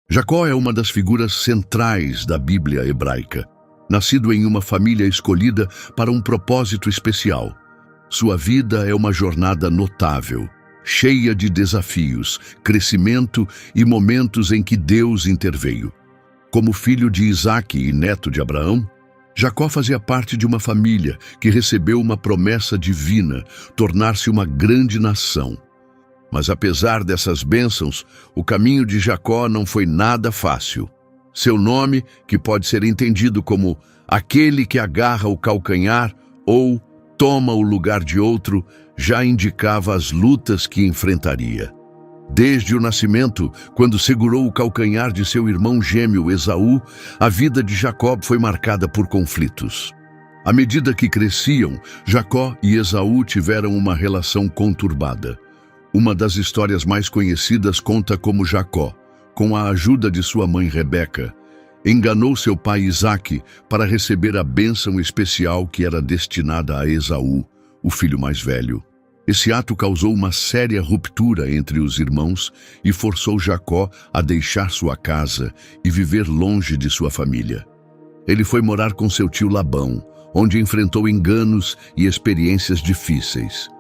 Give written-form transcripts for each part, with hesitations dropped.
Jacó é uma das figuras centrais da Bíblia hebraica, nascido em uma família escolhida para um propósito especial. Sua vida é uma jornada notável, cheia de desafios, crescimento e momentos em que Deus interveio. Como filho de Isaque e neto de Abraão, Jacó fazia parte de uma família que recebeu uma promessa divina, tornar-se uma grande nação. Mas apesar dessas bênçãos, o caminho de Jacó não foi nada fácil. Seu nome, que pode ser entendido como aquele que agarra o calcanhar ou toma o lugar de outro, já indicava as lutas que enfrentaria. Desde o nascimento, quando segurou o calcanhar de seu irmão gêmeo Esaú, a vida de Jacó foi marcada por conflitos. À medida que cresciam, Jacó e Esaú tiveram uma relação conturbada. Uma das histórias mais conhecidas conta como Jacó, com a ajuda de sua mãe Rebeca, enganou seu pai Isaque para receber a bênção especial que era destinada a Esaú, o filho mais velho. Esse ato causou uma séria ruptura entre os irmãos e forçou Jacó a deixar sua casa e viver longe de sua família. Ele foi morar com seu tio Labão, onde enfrentou enganos e experiências difíceis.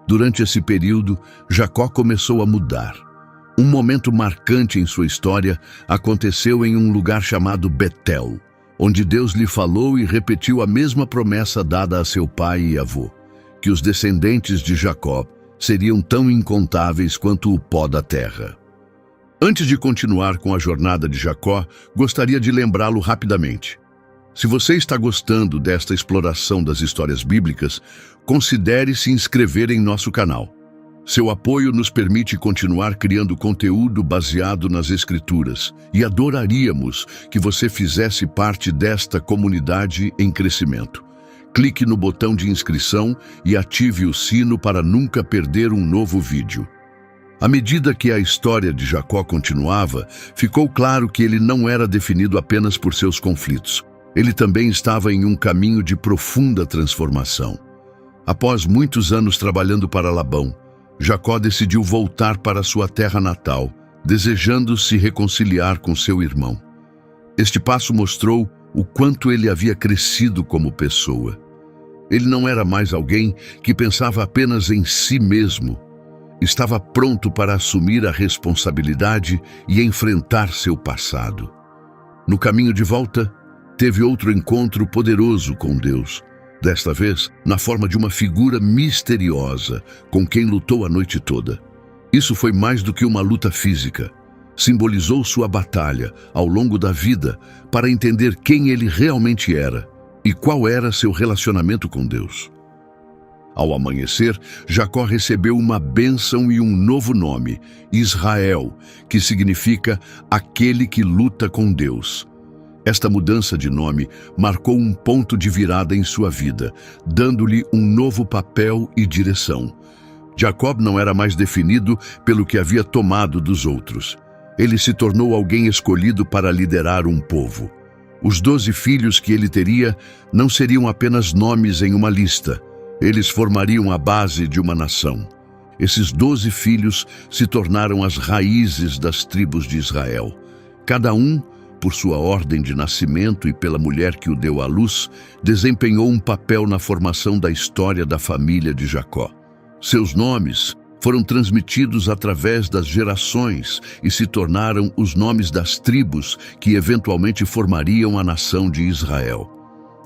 Durante esse período, Jacó começou a mudar. Um momento marcante em sua história aconteceu em um lugar chamado Betel, onde Deus lhe falou e repetiu a mesma promessa dada a seu pai e avô, que os descendentes de Jacó seriam tão incontáveis quanto o pó da terra. Antes de continuar com a jornada de Jacó, gostaria de lembrá-lo rapidamente. Se você está gostando desta exploração das histórias bíblicas, considere se inscrever em nosso canal. Seu apoio nos permite continuar criando conteúdo baseado nas Escrituras e adoraríamos que você fizesse parte desta comunidade em crescimento. Clique no botão de inscrição e ative o sino para nunca perder um novo vídeo. À medida que a história de Jacó continuava, ficou claro que ele não era definido apenas por seus conflitos. Ele também estava em um caminho de profunda transformação. Após muitos anos trabalhando para Labão, Jacó decidiu voltar para sua terra natal, desejando se reconciliar com seu irmão. Este passo mostrou o quanto ele havia crescido como pessoa. Ele não era mais alguém que pensava apenas em si mesmo. Estava pronto para assumir a responsabilidade e enfrentar seu passado. No caminho de volta, teve outro encontro poderoso com Deus, desta vez na forma de uma figura misteriosa com quem lutou a noite toda. Isso foi mais do que uma luta física. Simbolizou sua batalha ao longo da vida para entender quem ele realmente era e qual era seu relacionamento com Deus. Ao amanhecer, Jacó recebeu uma bênção e um novo nome, Israel, que significa aquele que luta com Deus. Esta mudança de nome marcou um ponto de virada em sua vida, dando-lhe um novo papel e direção. Jacó não era mais definido pelo que havia tomado dos outros. Ele se tornou alguém escolhido para liderar um povo. Os 12 filhos que ele teria não seriam apenas nomes em uma lista. Eles formariam a base de uma nação. Esses 12 filhos se tornaram as raízes das tribos de Israel. Cada um, por sua ordem de nascimento e pela mulher que o deu à luz, desempenhou um papel na formação da história da família de Jacó. Seus nomes foram transmitidos através das gerações e se tornaram os nomes das tribos que eventualmente formariam a nação de Israel.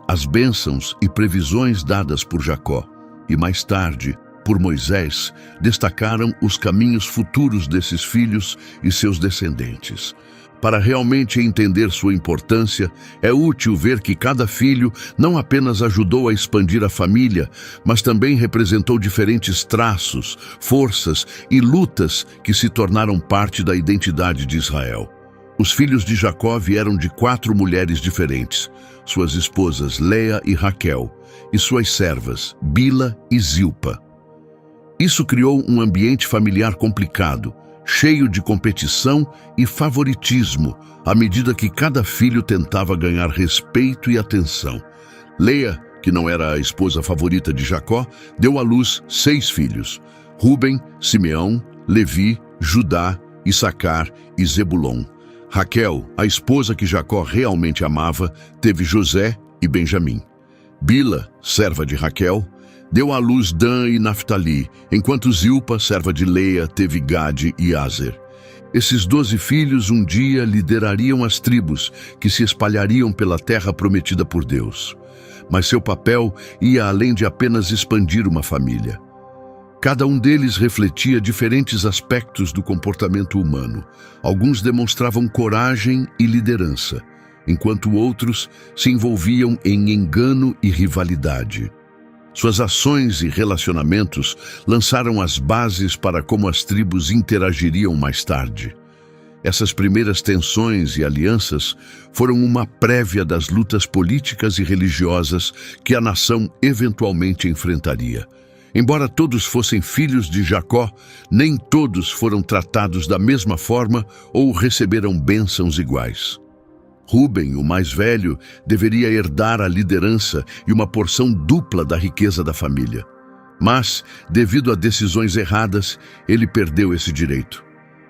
As bênçãos e previsões dadas por Jacó e mais tarde por Moisés destacaram os caminhos futuros desses filhos e seus descendentes. Para realmente entender sua importância, é útil ver que cada filho não apenas ajudou a expandir a família, mas também representou diferentes traços, forças e lutas que se tornaram parte da identidade de Israel. Os filhos de Jacó vieram de 4 mulheres diferentes, suas esposas Leia e Raquel, e suas servas Bila e Zilpa. Isso criou um ambiente familiar complicado, cheio de competição e favoritismo, à medida que cada filho tentava ganhar respeito e atenção. Leia, que não era a esposa favorita de Jacó, deu à luz 6 filhos: Rúben, Simeão, Levi, Judá, Issacar e Zebulon. Raquel, a esposa que Jacó realmente amava, teve José e Benjamim. Bila, serva de Raquel, deu à luz Dan e Naftali, enquanto Zilpa, serva de Leia, teve Gade e Aser. Esses 12 filhos um dia liderariam as tribos que se espalhariam pela terra prometida por Deus. Mas seu papel ia além de apenas expandir uma família. Cada um deles refletia diferentes aspectos do comportamento humano. Alguns demonstravam coragem e liderança, enquanto outros se envolviam em engano e rivalidade. Suas ações e relacionamentos lançaram as bases para como as tribos interagiriam mais tarde. Essas primeiras tensões e alianças foram uma prévia das lutas políticas e religiosas que a nação eventualmente enfrentaria. Embora todos fossem filhos de Jacó, nem todos foram tratados da mesma forma ou receberam bênçãos iguais. Rúben, o mais velho, deveria herdar a liderança e uma porção dupla da riqueza da família. Mas, devido a decisões erradas, ele perdeu esse direito.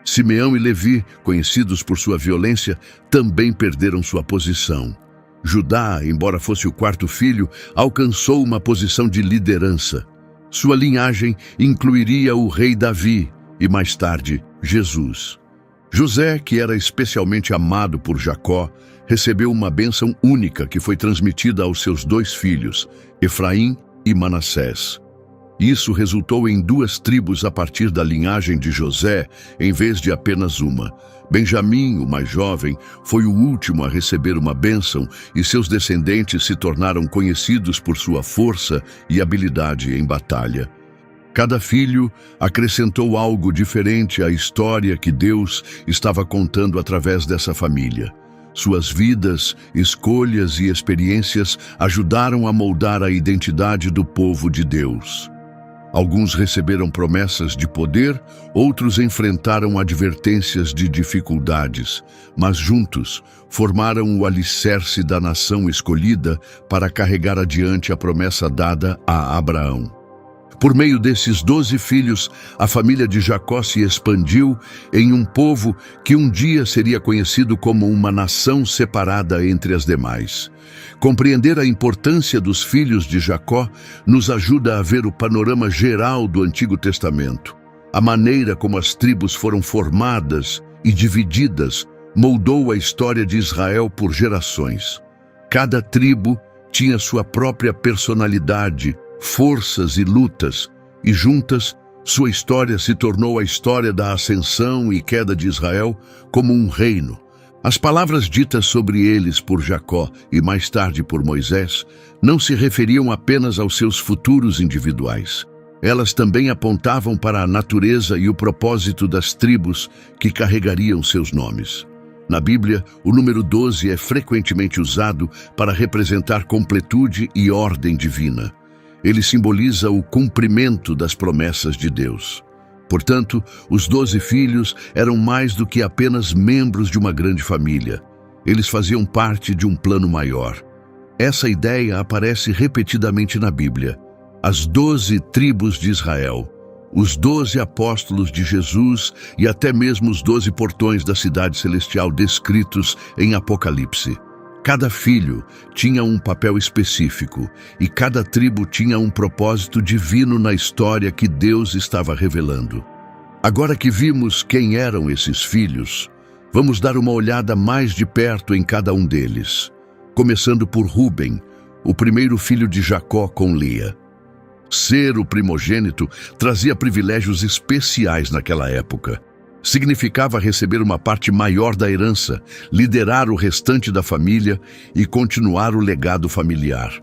Simeão e Levi, conhecidos por sua violência, também perderam sua posição. Judá, embora fosse o quarto filho, alcançou uma posição de liderança. Sua linhagem incluiria o rei Davi e, mais tarde, Jesus. José, que era especialmente amado por Jacó, recebeu uma bênção única que foi transmitida aos seus 2 filhos, Efraim e Manassés. Isso resultou em 2 tribos a partir da linhagem de José, em vez de apenas uma. Benjamim, o mais jovem, foi o último a receber uma bênção e seus descendentes se tornaram conhecidos por sua força e habilidade em batalha. Cada filho acrescentou algo diferente à história que Deus estava contando através dessa família. Suas vidas, escolhas e experiências ajudaram a moldar a identidade do povo de Deus. Alguns receberam promessas de poder, outros enfrentaram advertências de dificuldades, mas juntos formaram o alicerce da nação escolhida para carregar adiante a promessa dada a Abraão. Por meio desses 12 filhos, a família de Jacó se expandiu em um povo que um dia seria conhecido como uma nação separada entre as demais. Compreender a importância dos filhos de Jacó nos ajuda a ver o panorama geral do Antigo Testamento. A maneira como as tribos foram formadas e divididas moldou a história de Israel por gerações. Cada tribo tinha sua própria personalidade, forças e lutas, e juntas, sua história se tornou a história da ascensão e queda de Israel como um reino. As palavras ditas sobre eles por Jacó e mais tarde por Moisés não se referiam apenas aos seus futuros individuais. Elas também apontavam para a natureza e o propósito das tribos que carregariam seus nomes. Na Bíblia, o número 12 é frequentemente usado para representar completude e ordem divina. Ele simboliza o cumprimento das promessas de Deus. Portanto, os 12 filhos eram mais do que apenas membros de uma grande família. Eles faziam parte de um plano maior. Essa ideia aparece repetidamente na Bíblia. As 12 tribos de Israel, os 12 apóstolos de Jesus e até mesmo os 12 portões da cidade celestial descritos em Apocalipse. Cada filho tinha um papel específico e cada tribo tinha um propósito divino na história que Deus estava revelando. Agora que vimos quem eram esses filhos, vamos dar uma olhada mais de perto em cada um deles, começando por Rúben, o primeiro filho de Jacó com Lia. Ser o primogênito trazia privilégios especiais naquela época. Significava receber uma parte maior da herança, liderar o restante da família e continuar o legado familiar.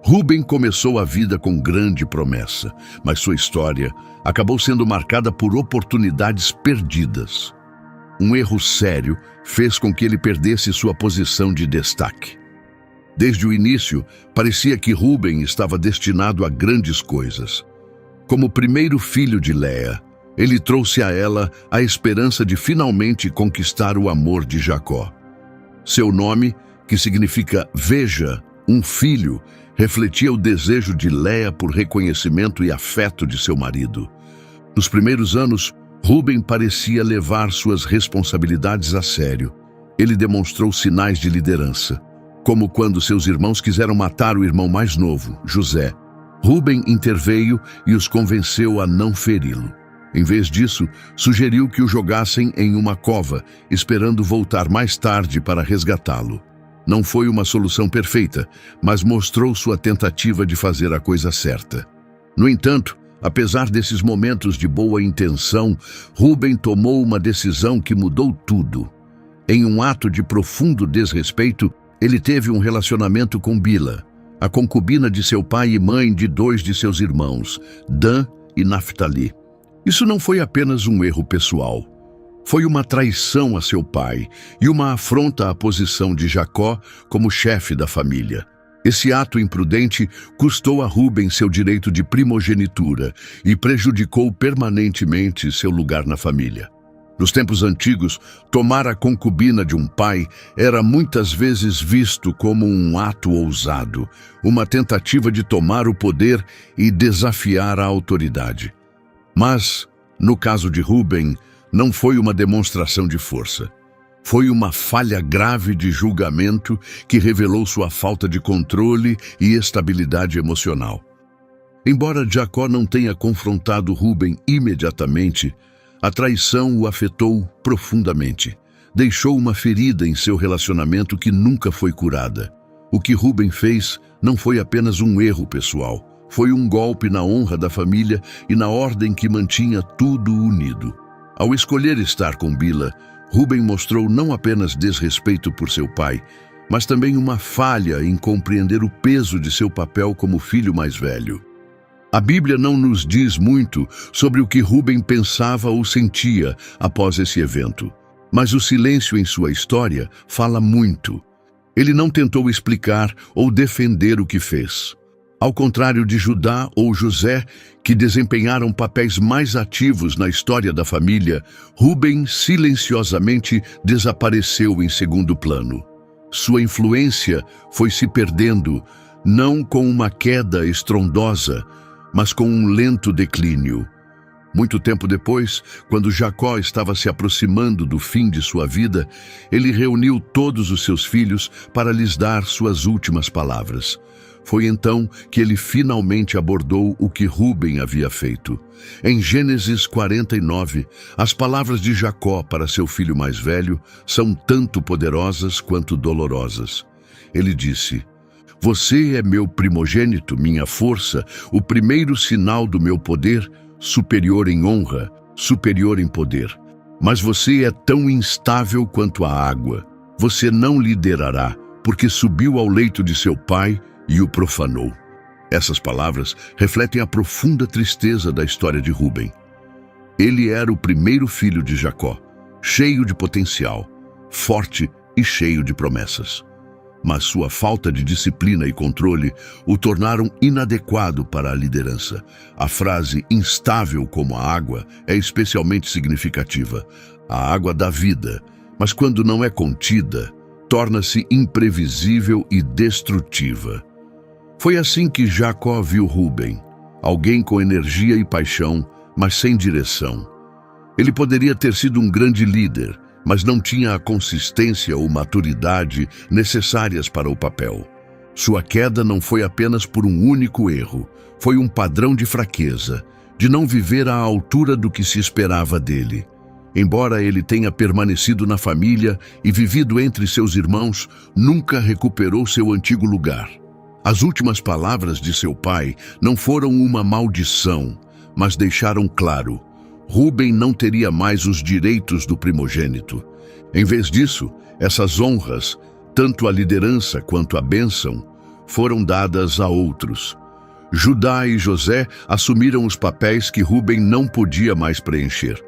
Rúben começou a vida com grande promessa, mas sua história acabou sendo marcada por oportunidades perdidas. Um erro sério fez com que ele perdesse sua posição de destaque. Desde o início, parecia que Rúben estava destinado a grandes coisas. Como primeiro filho de Leia, ele trouxe a ela a esperança de finalmente conquistar o amor de Jacó. Seu nome, que significa veja, um filho, refletia o desejo de Leia por reconhecimento e afeto de seu marido. Nos primeiros anos, Rúben parecia levar suas responsabilidades a sério. Ele demonstrou sinais de liderança, como quando seus irmãos quiseram matar o irmão mais novo, José. Rúben interveio e os convenceu a não feri-lo. Em vez disso, sugeriu que o jogassem em uma cova, esperando voltar mais tarde para resgatá-lo. Não foi uma solução perfeita, mas mostrou sua tentativa de fazer a coisa certa. No entanto, apesar desses momentos de boa intenção, Rúben tomou uma decisão que mudou tudo. Em um ato de profundo desrespeito, ele teve um relacionamento com Bila, a concubina de seu pai e mãe de 2 de seus irmãos, Dan e Naftali. Isso não foi apenas um erro pessoal. Foi uma traição a seu pai e uma afronta à posição de Jacó como chefe da família. Esse ato imprudente custou a Rúben seu direito de primogenitura e prejudicou permanentemente seu lugar na família. Nos tempos antigos, tomar a concubina de um pai era muitas vezes visto como um ato ousado, uma tentativa de tomar o poder e desafiar a autoridade. Mas, no caso de Rúben, não foi uma demonstração de força. Foi uma falha grave de julgamento que revelou sua falta de controle e estabilidade emocional. Embora Jacó não tenha confrontado Rúben imediatamente, a traição o afetou profundamente. Deixou uma ferida em seu relacionamento que nunca foi curada. O que Rúben fez não foi apenas um erro pessoal. Foi um golpe na honra da família e na ordem que mantinha tudo unido. Ao escolher estar com Bila, Rúben mostrou não apenas desrespeito por seu pai, mas também uma falha em compreender o peso de seu papel como filho mais velho. A Bíblia não nos diz muito sobre o que Rúben pensava ou sentia após esse evento, mas o silêncio em sua história fala muito. Ele não tentou explicar ou defender o que fez. Ao contrário de Judá ou José, que desempenharam papéis mais ativos na história da família, Rúben silenciosamente desapareceu em segundo plano. Sua influência foi se perdendo, não com uma queda estrondosa, mas com um lento declínio. Muito tempo depois, quando Jacó estava se aproximando do fim de sua vida, ele reuniu todos os seus filhos para lhes dar suas últimas palavras. Foi então que ele finalmente abordou o que Rúben havia feito. Em Gênesis 49, as palavras de Jacó para seu filho mais velho são tanto poderosas quanto dolorosas. Ele disse: "Você é meu primogênito, minha força, o primeiro sinal do meu poder, superior em honra, superior em poder. Mas você é tão instável quanto a água. Você não liderará, porque subiu ao leito de seu pai e o profanou." Essas palavras refletem a profunda tristeza da história de Rúben. Ele era o primeiro filho de Jacó, cheio de potencial, forte e cheio de promessas. Mas sua falta de disciplina e controle o tornaram inadequado para a liderança. A frase "instável como a água" é especialmente significativa. A água dá vida, mas quando não é contida, torna-se imprevisível e destrutiva. Foi assim que Jacó viu Rúben, alguém com energia e paixão, mas sem direção. Ele poderia ter sido um grande líder, mas não tinha a consistência ou maturidade necessárias para o papel. Sua queda não foi apenas por um único erro, foi um padrão de fraqueza, de não viver à altura do que se esperava dele. Embora ele tenha permanecido na família e vivido entre seus irmãos, nunca recuperou seu antigo lugar. As últimas palavras de seu pai não foram uma maldição, mas deixaram claro: Rúben não teria mais os direitos do primogênito. Em vez disso, essas honras, tanto a liderança quanto a bênção, foram dadas a outros. Judá e José assumiram os papéis que Rúben não podia mais preencher.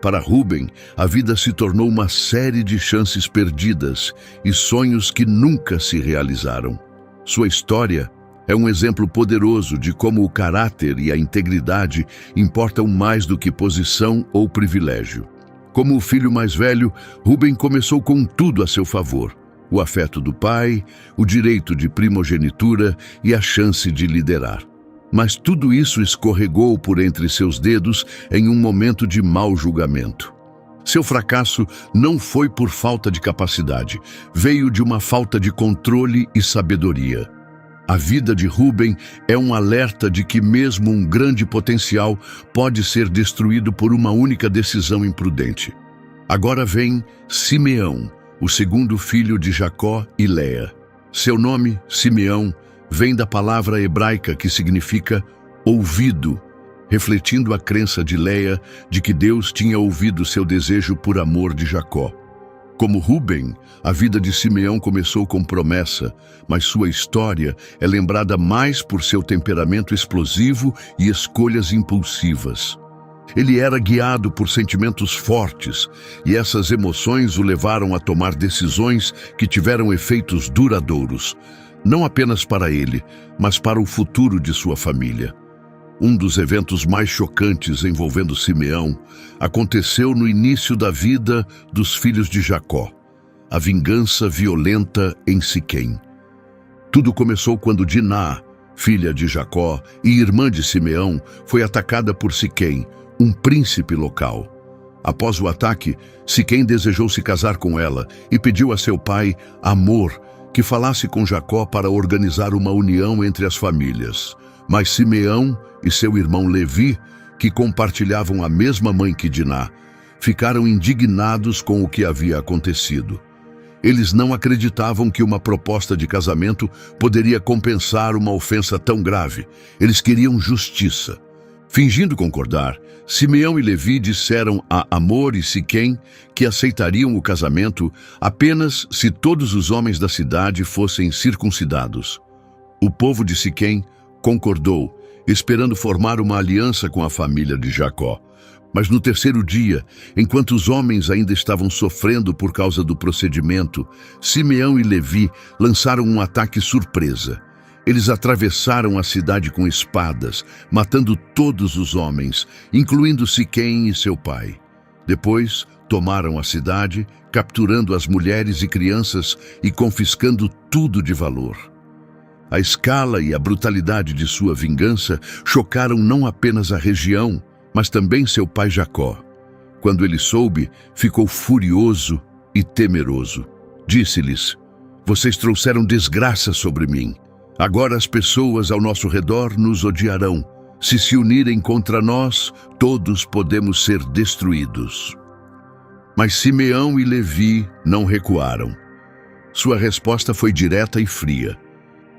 Para Rúben, a vida se tornou uma série de chances perdidas e sonhos que nunca se realizaram. Sua história é um exemplo poderoso de como o caráter e a integridade importam mais do que posição ou privilégio. Como o filho mais velho, Rúben começou com tudo a seu favor: o afeto do pai, o direito de primogenitura e a chance de liderar. Mas tudo isso escorregou por entre seus dedos em um momento de mau julgamento. Seu fracasso não foi por falta de capacidade, veio de uma falta de controle e sabedoria. A vida de Rúben é um alerta de que mesmo um grande potencial pode ser destruído por uma única decisão imprudente. Agora vem Simeão, o segundo filho de Jacó e Léa. Seu nome, Simeão, vem da palavra hebraica que significa ouvido, refletindo a crença de Léa de que Deus tinha ouvido seu desejo por amor de Jacó. Como Rúben, a vida de Simeão começou com promessa, mas sua história é lembrada mais por seu temperamento explosivo e escolhas impulsivas. Ele era guiado por sentimentos fortes, e essas emoções o levaram a tomar decisões que tiveram efeitos duradouros, não apenas para ele, mas para o futuro de sua família. Um dos eventos mais chocantes envolvendo Simeão aconteceu no início da vida dos filhos de Jacó, a vingança violenta em Siquém. Tudo começou quando Diná, filha de Jacó e irmã de Simeão, foi atacada por Siquém, um príncipe local. Após o ataque, Siquém desejou se casar com ela e pediu a seu pai, Amor, que falasse com Jacó para organizar uma união entre as famílias. Mas Simeão e seu irmão Levi, que compartilhavam a mesma mãe que Diná, ficaram indignados com o que havia acontecido. Eles não acreditavam que uma proposta de casamento poderia compensar uma ofensa tão grave. Eles queriam justiça. Fingindo concordar, Simeão e Levi disseram a Amor e Siquém que aceitariam o casamento apenas se todos os homens da cidade fossem circuncidados. O povo de Siquém concordou, esperando formar uma aliança com a família de Jacó. Mas no terceiro dia, enquanto os homens ainda estavam sofrendo por causa do procedimento, Simeão e Levi lançaram um ataque surpresa. Eles atravessaram a cidade com espadas, matando todos os homens, incluindo Siquém e seu pai. Depois, tomaram a cidade, capturando as mulheres e crianças e confiscando tudo de valor. A escala e a brutalidade de sua vingança chocaram não apenas a região, mas também seu pai Jacó. Quando ele soube, ficou furioso e temeroso. Disse-lhes: Vocês trouxeram desgraça sobre mim. Agora as pessoas ao nosso redor nos odiarão. Se unirem contra nós, todos podemos ser destruídos. Mas Simeão e Levi não recuaram. Sua resposta foi direta e fria.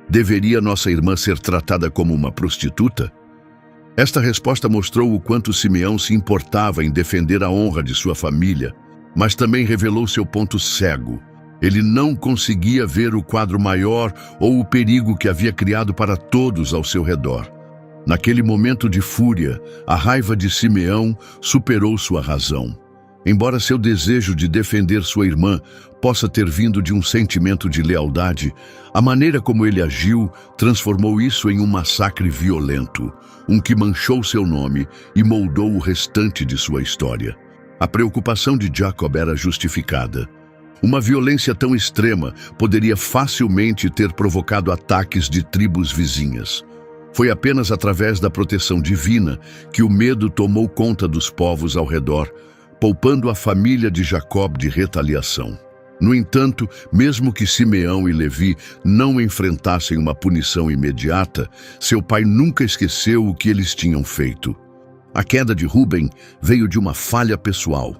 Deveria nossa irmã ser tratada como uma prostituta? Esta resposta mostrou o quanto Simeão se importava em defender a honra de sua família, mas também revelou seu ponto cego. Ele não conseguia ver o quadro maior ou o perigo que havia criado para todos ao seu redor. Naquele momento de fúria, a raiva de Simeão superou sua razão. Embora seu desejo de defender sua irmã possa ter vindo de um sentimento de lealdade, a maneira como ele agiu transformou isso em um massacre violento, um que manchou seu nome e moldou o restante de sua história. A preocupação de Jacob era justificada. Uma violência tão extrema poderia facilmente ter provocado ataques de tribos vizinhas. Foi apenas através da proteção divina que o medo tomou conta dos povos ao redor, poupando a família de Jacob de retaliação. No entanto, mesmo que Simeão e Levi não enfrentassem uma punição imediata, seu pai nunca esqueceu o que eles tinham feito. A queda de Rúben veio de uma falha pessoal,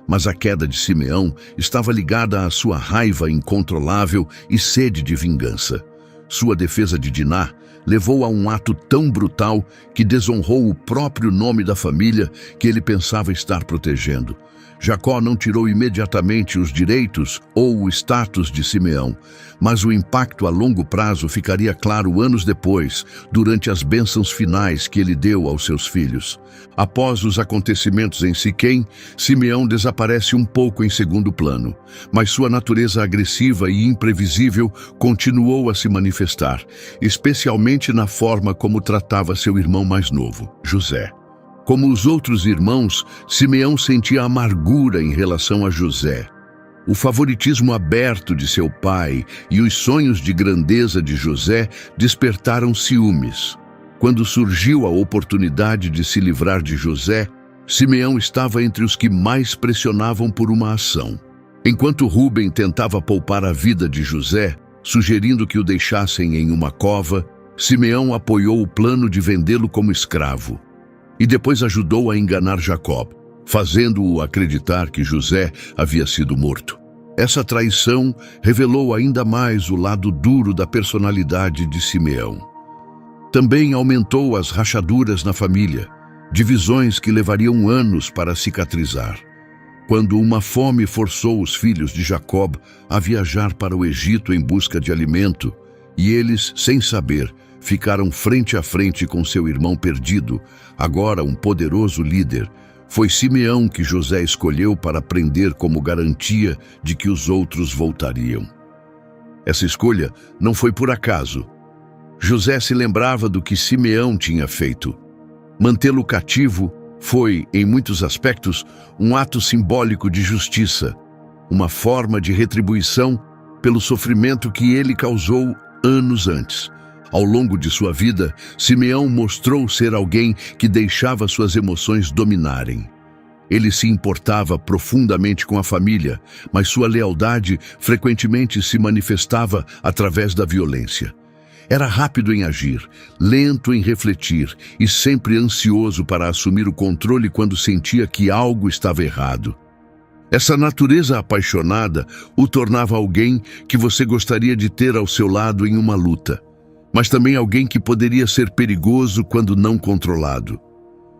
mas a queda de Simeão estava ligada à sua raiva incontrolável e sede de vingança. Sua defesa de Diná levou a um ato tão brutal que desonrou o próprio nome da família que ele pensava estar protegendo. Jacó não tirou imediatamente os direitos ou o status de Simeão, mas o impacto a longo prazo ficaria claro anos depois, durante as bênçãos finais que ele deu aos seus filhos. Após os acontecimentos em Siquém, Simeão desaparece um pouco em segundo plano, mas sua natureza agressiva e imprevisível continuou a se manifestar, especialmente na forma como tratava seu irmão mais novo, José. Como os outros irmãos, Simeão sentia amargura em relação a José. O favoritismo aberto de seu pai e os sonhos de grandeza de José despertaram ciúmes. Quando surgiu a oportunidade de se livrar de José, Simeão estava entre os que mais pressionavam por uma ação. Enquanto Rúben tentava poupar a vida de José, sugerindo que o deixassem em uma cova, Simeão apoiou o plano de vendê-lo como escravo. E depois ajudou a enganar Jacó, fazendo-o acreditar que José havia sido morto. Essa traição revelou ainda mais o lado duro da personalidade de Simeão. Também aumentou as rachaduras na família, divisões que levariam anos para cicatrizar. Quando uma fome forçou os filhos de Jacó a viajar para o Egito em busca de alimento, e eles, sem saber, ficaram frente a frente com seu irmão perdido, agora um poderoso líder, foi Simeão que José escolheu para prender como garantia de que os outros voltariam. Essa escolha não foi por acaso. José se lembrava do que Simeão tinha feito. Mantê-lo cativo foi, em muitos aspectos, um ato simbólico de justiça, uma forma de retribuição pelo sofrimento que ele causou anos antes. Ao longo de sua vida, Simeão mostrou ser alguém que deixava suas emoções dominarem. Ele se importava profundamente com a família, mas sua lealdade frequentemente se manifestava através da violência. Era rápido em agir, lento em refletir e sempre ansioso para assumir o controle quando sentia que algo estava errado. Essa natureza apaixonada o tornava alguém que você gostaria de ter ao seu lado em uma luta, mas também alguém que poderia ser perigoso quando não controlado.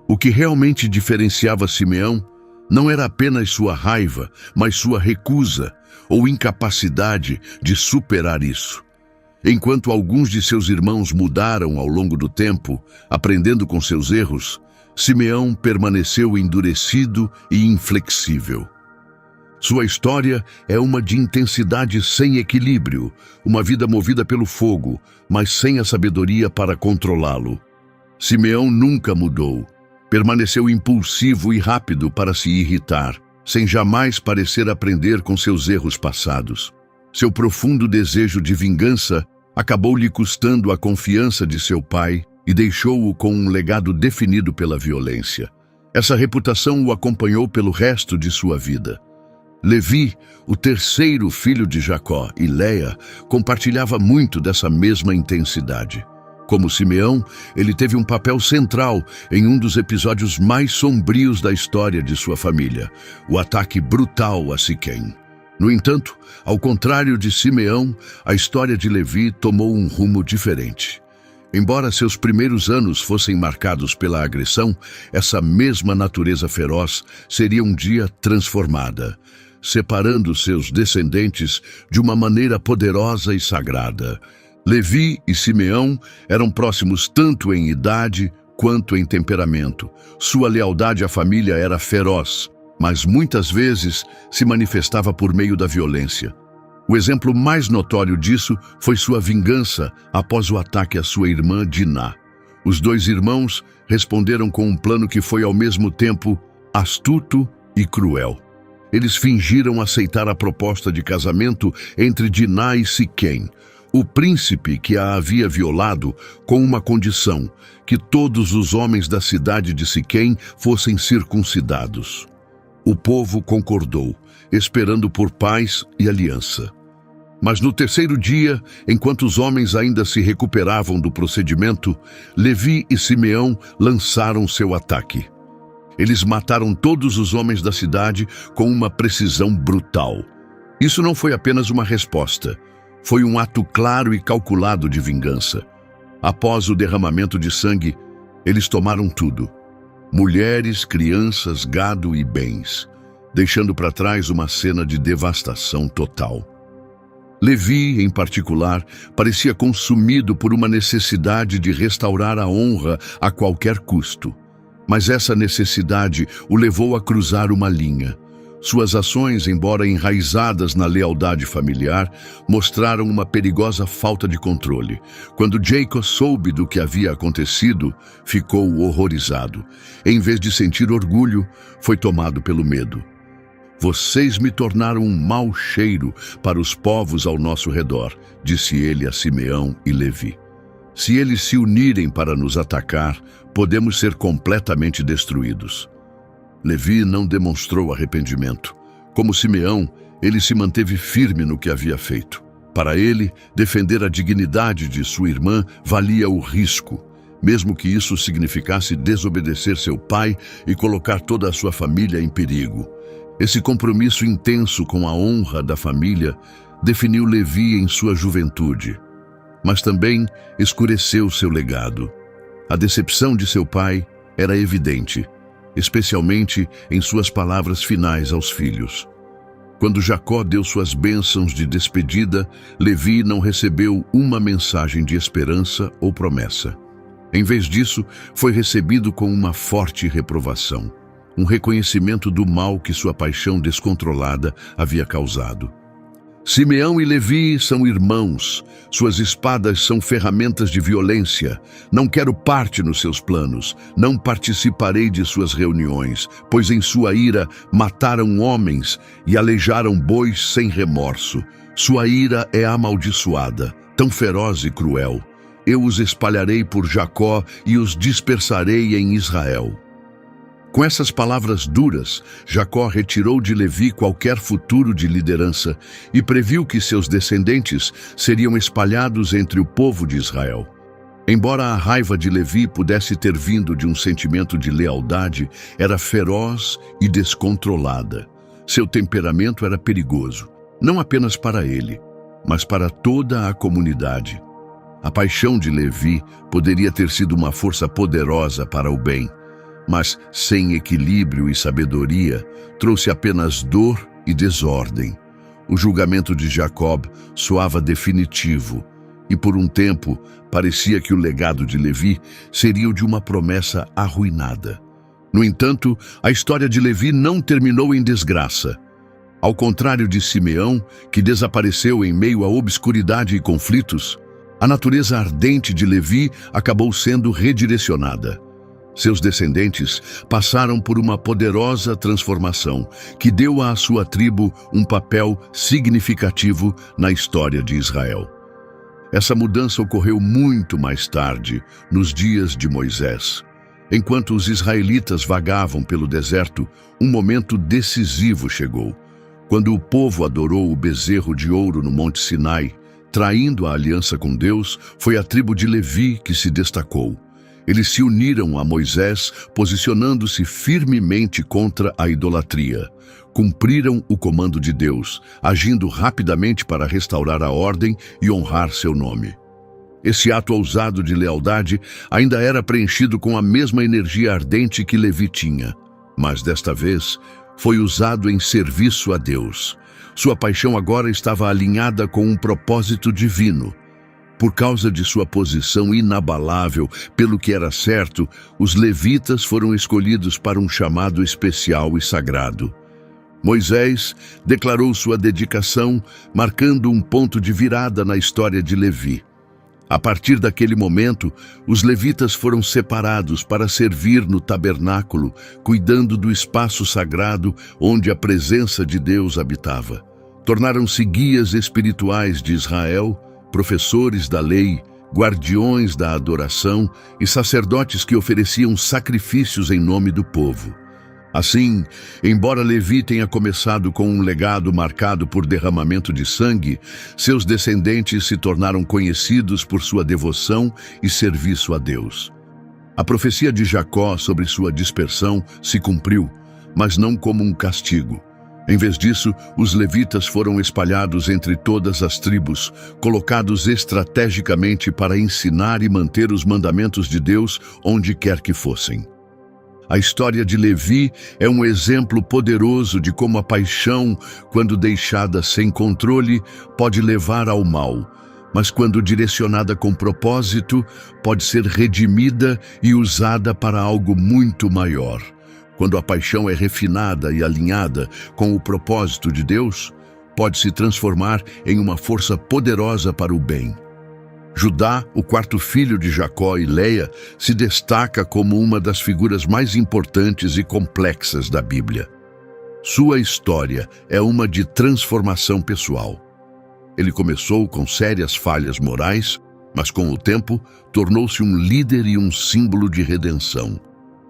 O que realmente diferenciava Simeão não era apenas sua raiva, mas sua recusa ou incapacidade de superar isso. Enquanto alguns de seus irmãos mudaram ao longo do tempo, aprendendo com seus erros, Simeão permaneceu endurecido e inflexível. Sua história é uma de intensidade sem equilíbrio, uma vida movida pelo fogo, mas sem a sabedoria para controlá-lo. Simeão nunca mudou. Permaneceu impulsivo e rápido para se irritar, sem jamais parecer aprender com seus erros passados. Seu profundo desejo de vingança acabou lhe custando a confiança de seu pai e deixou-o com um legado definido pela violência. Essa reputação o acompanhou pelo resto de sua vida. Levi, o terceiro filho de Jacó, e Léia, compartilhava muito dessa mesma intensidade. Como Simeão, ele teve um papel central em um dos episódios mais sombrios da história de sua família, o ataque brutal a Siquém. No entanto, ao contrário de Simeão, a história de Levi tomou um rumo diferente. Embora seus primeiros anos fossem marcados pela agressão, essa mesma natureza feroz seria um dia transformada, separando seus descendentes de uma maneira poderosa e sagrada. Levi e Simeão eram próximos tanto em idade quanto em temperamento. Sua lealdade à família era feroz, mas muitas vezes se manifestava por meio da violência. O exemplo mais notório disso foi sua vingança após o ataque à sua irmã Diná. Os dois irmãos responderam com um plano que foi ao mesmo tempo astuto e cruel. Eles fingiram aceitar a proposta de casamento entre Diná e Siquém, o príncipe que a havia violado, com uma condição: que todos os homens da cidade de Siquém fossem circuncidados. O povo concordou, esperando por paz e aliança. Mas no terceiro dia, enquanto os homens ainda se recuperavam do procedimento, Levi e Simeão lançaram seu ataque. Eles mataram todos os homens da cidade com uma precisão brutal. Isso não foi apenas uma resposta, foi um ato claro e calculado de vingança. Após o derramamento de sangue, eles tomaram tudo: mulheres, crianças, gado e bens, deixando para trás uma cena de devastação total. Levi, em particular, parecia consumido por uma necessidade de restaurar a honra a qualquer custo. Mas essa necessidade o levou a cruzar uma linha. Suas ações, embora enraizadas na lealdade familiar, mostraram uma perigosa falta de controle. Quando Jacob soube do que havia acontecido, ficou horrorizado. Em vez de sentir orgulho, foi tomado pelo medo. Vocês me tornaram um mau cheiro para os povos ao nosso redor, disse ele a Simeão e Levi. Se eles se unirem para nos atacar, podemos ser completamente destruídos. Levi não demonstrou arrependimento. Como Simeão, ele se manteve firme no que havia feito. Para ele, defender a dignidade de sua irmã valia o risco, mesmo que isso significasse desobedecer seu pai e colocar toda a sua família em perigo. Esse compromisso intenso com a honra da família definiu Levi em sua juventude, mas também escureceu seu legado. A decepção de seu pai era evidente, especialmente em suas palavras finais aos filhos. Quando Jacó deu suas bênçãos de despedida, Levi não recebeu uma mensagem de esperança ou promessa. Em vez disso, foi recebido com uma forte reprovação, um reconhecimento do mal que sua paixão descontrolada havia causado. Simeão e Levi são irmãos, suas espadas são ferramentas de violência. Não quero parte nos seus planos, não participarei de suas reuniões, pois em sua ira mataram homens e aleijaram bois sem remorso. Sua ira é amaldiçoada, tão feroz e cruel. Eu os espalharei por Jacó e os dispersarei em Israel. Com essas palavras duras, Jacó retirou de Levi qualquer futuro de liderança e previu que seus descendentes seriam espalhados entre o povo de Israel. Embora a raiva de Levi pudesse ter vindo de um sentimento de lealdade, era feroz e descontrolada. Seu temperamento era perigoso, não apenas para ele, mas para toda a comunidade. A paixão de Levi poderia ter sido uma força poderosa para o bem, mas sem equilíbrio e sabedoria, trouxe apenas dor e desordem. O julgamento de Jacob soava definitivo, e por um tempo parecia que o legado de Levi seria o de uma promessa arruinada. No entanto, a história de Levi não terminou em desgraça. Ao contrário de Simeão, que desapareceu em meio à obscuridade e conflitos, a natureza ardente de Levi acabou sendo redirecionada. Seus descendentes passaram por uma poderosa transformação que deu à sua tribo um papel significativo na história de Israel. Essa mudança ocorreu muito mais tarde, nos dias de Moisés. Enquanto os israelitas vagavam pelo deserto, um momento decisivo chegou. Quando o povo adorou o bezerro de ouro no Monte Sinai, traindo a aliança com Deus, foi a tribo de Levi que se destacou. Eles se uniram a Moisés, posicionando-se firmemente contra a idolatria. Cumpriram o comando de Deus, agindo rapidamente para restaurar a ordem e honrar seu nome. Esse ato ousado de lealdade ainda era preenchido com a mesma energia ardente que Levi tinha, mas desta vez foi usado em serviço a Deus. Sua paixão agora estava alinhada com um propósito divino. Por causa de sua posição inabalável pelo que era certo, os levitas foram escolhidos para um chamado especial e sagrado. Moisés declarou sua dedicação, marcando um ponto de virada na história de Levi. A partir daquele momento, os levitas foram separados para servir no tabernáculo, cuidando do espaço sagrado onde a presença de Deus habitava. Tornaram-se guias espirituais de Israel, professores da lei, guardiões da adoração e sacerdotes que ofereciam sacrifícios em nome do povo. Assim, embora Levi tenha começado com um legado marcado por derramamento de sangue, seus descendentes se tornaram conhecidos por sua devoção e serviço a Deus. A profecia de Jacó sobre sua dispersão se cumpriu, mas não como um castigo. Em vez disso, os levitas foram espalhados entre todas as tribos, colocados estrategicamente para ensinar e manter os mandamentos de Deus onde quer que fossem. A história de Levi é um exemplo poderoso de como a paixão, quando deixada sem controle, pode levar ao mal, mas quando direcionada com propósito, pode ser redimida e usada para algo muito maior. Quando a paixão é refinada e alinhada com o propósito de Deus, pode se transformar em uma força poderosa para o bem. Judá, o quarto filho de Jacó e Leia, se destaca como uma das figuras mais importantes e complexas da Bíblia. Sua história é uma de transformação pessoal. Ele começou com sérias falhas morais, mas com o tempo tornou-se um líder e um símbolo de redenção.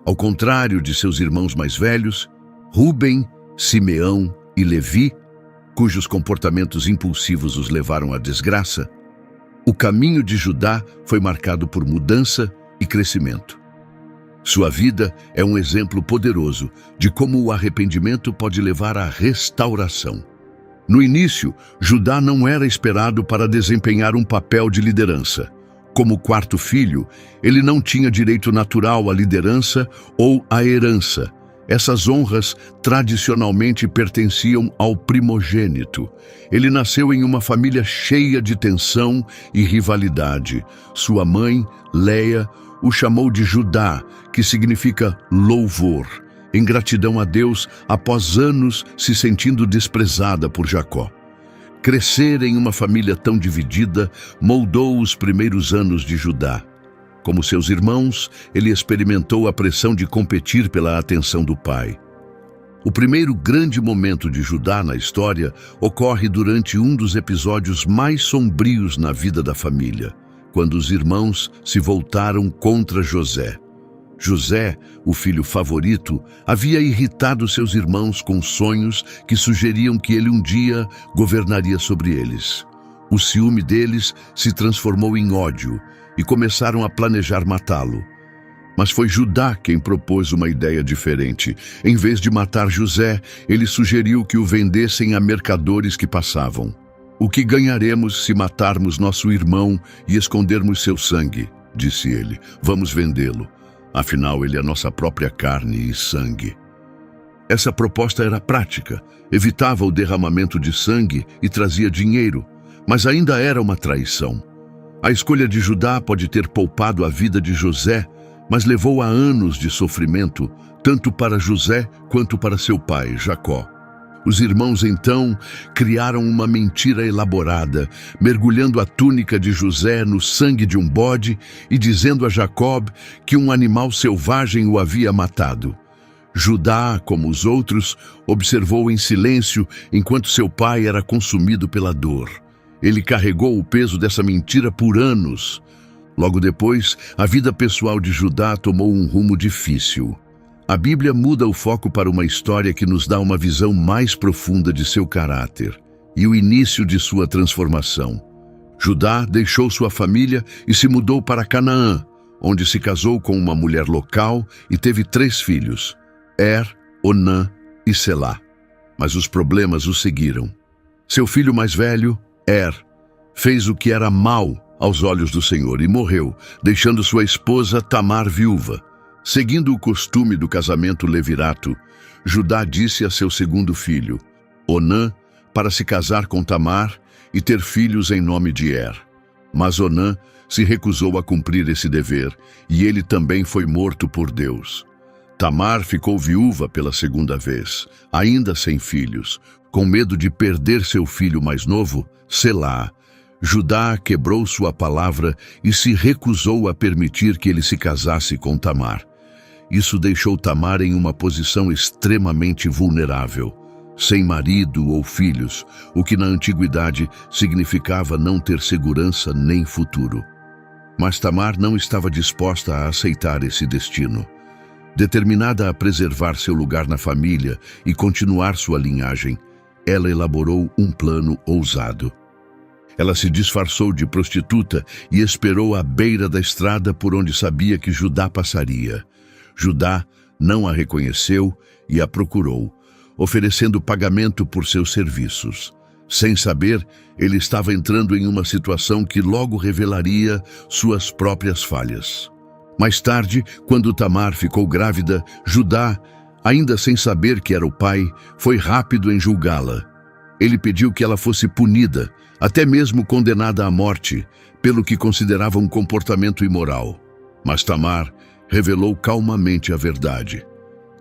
Ao contrário de seus irmãos mais velhos, Rúben, Simeão e Levi, cujos comportamentos impulsivos os levaram à desgraça, o caminho de Judá foi marcado por mudança e crescimento. Sua vida é um exemplo poderoso de como o arrependimento pode levar à restauração. No início, Judá não era esperado para desempenhar um papel de liderança. Como quarto filho, ele não tinha direito natural à liderança ou à herança. Essas honras tradicionalmente pertenciam ao primogênito. Ele nasceu em uma família cheia de tensão e rivalidade. Sua mãe, Leia, o chamou de Judá, que significa louvor, em gratidão a Deus após anos se sentindo desprezada por Jacó. Crescer em uma família tão dividida moldou os primeiros anos de Judá. Como seus irmãos, ele experimentou a pressão de competir pela atenção do pai. O primeiro grande momento de Judá na história ocorre durante um dos episódios mais sombrios na vida da família, quando os irmãos se voltaram contra José. José, o filho favorito, havia irritado seus irmãos com sonhos que sugeriam que ele um dia governaria sobre eles. O ciúme deles se transformou em ódio e começaram a planejar matá-lo. Mas foi Judá quem propôs uma ideia diferente. Em vez de matar José, ele sugeriu que o vendessem a mercadores que passavam. "O que ganharemos se matarmos nosso irmão e escondermos seu sangue?", disse ele. "Vamos vendê-lo. Afinal, ele é nossa própria carne e sangue." Essa proposta era prática, evitava o derramamento de sangue e trazia dinheiro, mas ainda era uma traição. A escolha de Judá pode ter poupado a vida de José, mas levou a anos de sofrimento, tanto para José quanto para seu pai, Jacó. Os irmãos, então, criaram uma mentira elaborada, mergulhando a túnica de José no sangue de um bode e dizendo a Jacó que um animal selvagem o havia matado. Judá, como os outros, observou em silêncio enquanto seu pai era consumido pela dor. Ele carregou o peso dessa mentira por anos. Logo depois, a vida pessoal de Judá tomou um rumo difícil. A Bíblia muda o foco para uma história que nos dá uma visão mais profunda de seu caráter e o início de sua transformação. Judá deixou sua família e se mudou para Canaã, onde se casou com uma mulher local e teve 3 filhos, Onã e Selá. Mas os problemas o seguiram. Seu filho mais velho, fez o que era mal aos olhos do Senhor e morreu, deixando sua esposa Tamar viúva. Seguindo o costume do casamento levirato, Judá disse a seu segundo filho, Onã, para se casar com Tamar e ter filhos em nome de Mas Onã se recusou a cumprir esse dever, e ele também foi morto por Deus. Tamar ficou viúva pela segunda vez, ainda sem filhos. Com medo de perder seu filho mais novo, Selá, Judá quebrou sua palavra e se recusou a permitir que ele se casasse com Tamar. Isso deixou Tamar em uma posição extremamente vulnerável, sem marido ou filhos, o que na antiguidade significava não ter segurança nem futuro. Mas Tamar não estava disposta a aceitar esse destino. Determinada a preservar seu lugar na família e continuar sua linhagem, ela elaborou um plano ousado. Ela se disfarçou de prostituta e esperou à beira da estrada por onde sabia que Judá passaria. Judá não a reconheceu e a procurou, oferecendo pagamento por seus serviços. Sem saber, ele estava entrando em uma situação que logo revelaria suas próprias falhas. Mais tarde, quando Tamar ficou grávida, Judá, ainda sem saber que era o pai, foi rápido em julgá-la. Ele pediu que ela fosse punida, até mesmo condenada à morte, pelo que considerava um comportamento imoral. Mas Tamar revelou calmamente a verdade.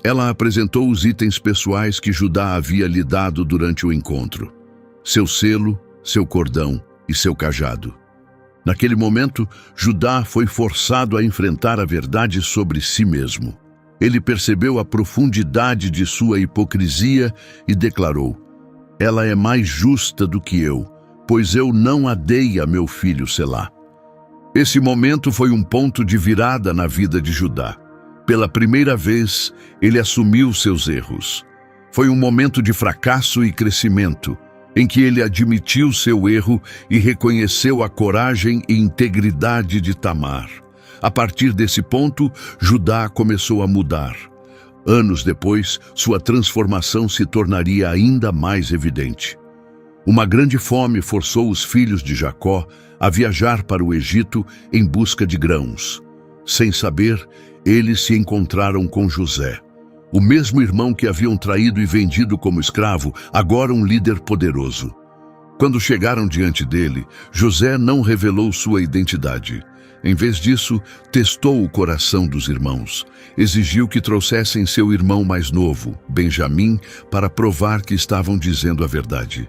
Ela apresentou os itens pessoais que Judá havia lhe dado durante o encontro: seu selo, seu cordão e seu cajado. Naquele momento, Judá foi forçado a enfrentar a verdade sobre si mesmo. Ele percebeu a profundidade de sua hipocrisia e declarou: "Ela é mais justa do que eu, pois eu não a dei a meu filho Selá." Esse momento foi um ponto de virada na vida de Judá. Pela primeira vez, ele assumiu seus erros. Foi um momento de fracasso e crescimento, em que ele admitiu seu erro e reconheceu a coragem e integridade de Tamar. A partir desse ponto, Judá começou a mudar. Anos depois, sua transformação se tornaria ainda mais evidente. Uma grande fome forçou os filhos de Jacó a viajar para o Egito em busca de grãos. Sem saber, eles se encontraram com José, o mesmo irmão que haviam traído e vendido como escravo, agora um líder poderoso. Quando chegaram diante dele, José não revelou sua identidade. Em vez disso, testou o coração dos irmãos. Exigiu que trouxessem seu irmão mais novo, Benjamim, para provar que estavam dizendo a verdade.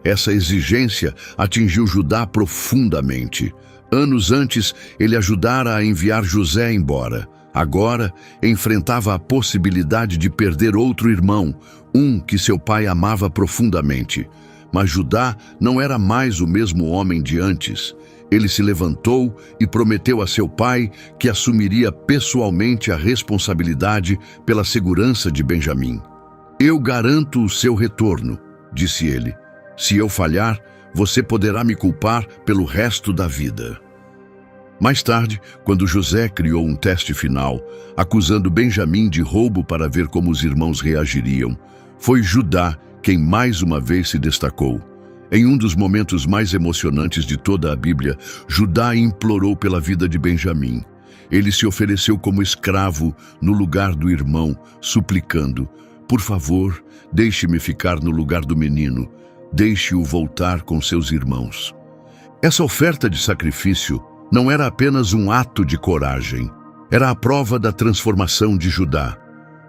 Essa exigência atingiu Judá profundamente. Anos antes, ele ajudara a enviar José embora. Agora, enfrentava a possibilidade de perder outro irmão, um que seu pai amava profundamente. Mas Judá não era mais o mesmo homem de antes. Ele se levantou e prometeu a seu pai que assumiria pessoalmente a responsabilidade pela segurança de Benjamim. "Eu garanto o seu retorno", disse ele. "Se eu falhar, você poderá me culpar pelo resto da vida." Mais tarde, quando José criou um teste final, acusando Benjamim de roubo para ver como os irmãos reagiriam, foi Judá quem mais uma vez se destacou. Em um dos momentos mais emocionantes de toda a Bíblia, Judá implorou pela vida de Benjamim. Ele se ofereceu como escravo no lugar do irmão, suplicando: "Por favor, deixe-me ficar no lugar do menino. Deixe-o voltar com seus irmãos." Essa oferta de sacrifício não era apenas um ato de coragem. Era a prova da transformação de Judá.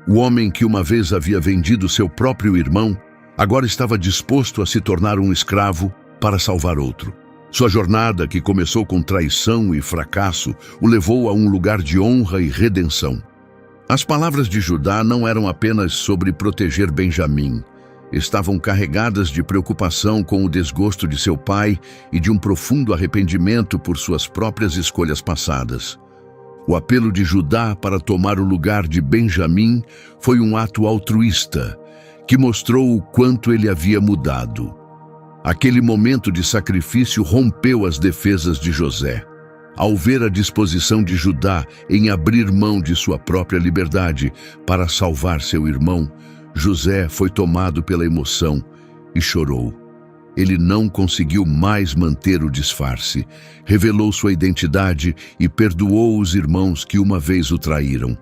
O homem que uma vez havia vendido seu próprio irmão, agora estava disposto a se tornar um escravo para salvar outro. Sua jornada, que começou com traição e fracasso, o levou a um lugar de honra e redenção. As palavras de Judá não eram apenas sobre proteger Benjamim. Estavam carregadas de preocupação com o desgosto de seu pai e de um profundo arrependimento por suas próprias escolhas passadas. O apelo de Judá para tomar o lugar de Benjamim foi um ato altruísta, que mostrou o quanto ele havia mudado. Aquele momento de sacrifício rompeu as defesas de José. Ao ver a disposição de Judá em abrir mão de sua própria liberdade para salvar seu irmão, José foi tomado pela emoção e chorou. Ele não conseguiu mais manter o disfarce, revelou sua identidade e perdoou os irmãos que uma vez o traíram.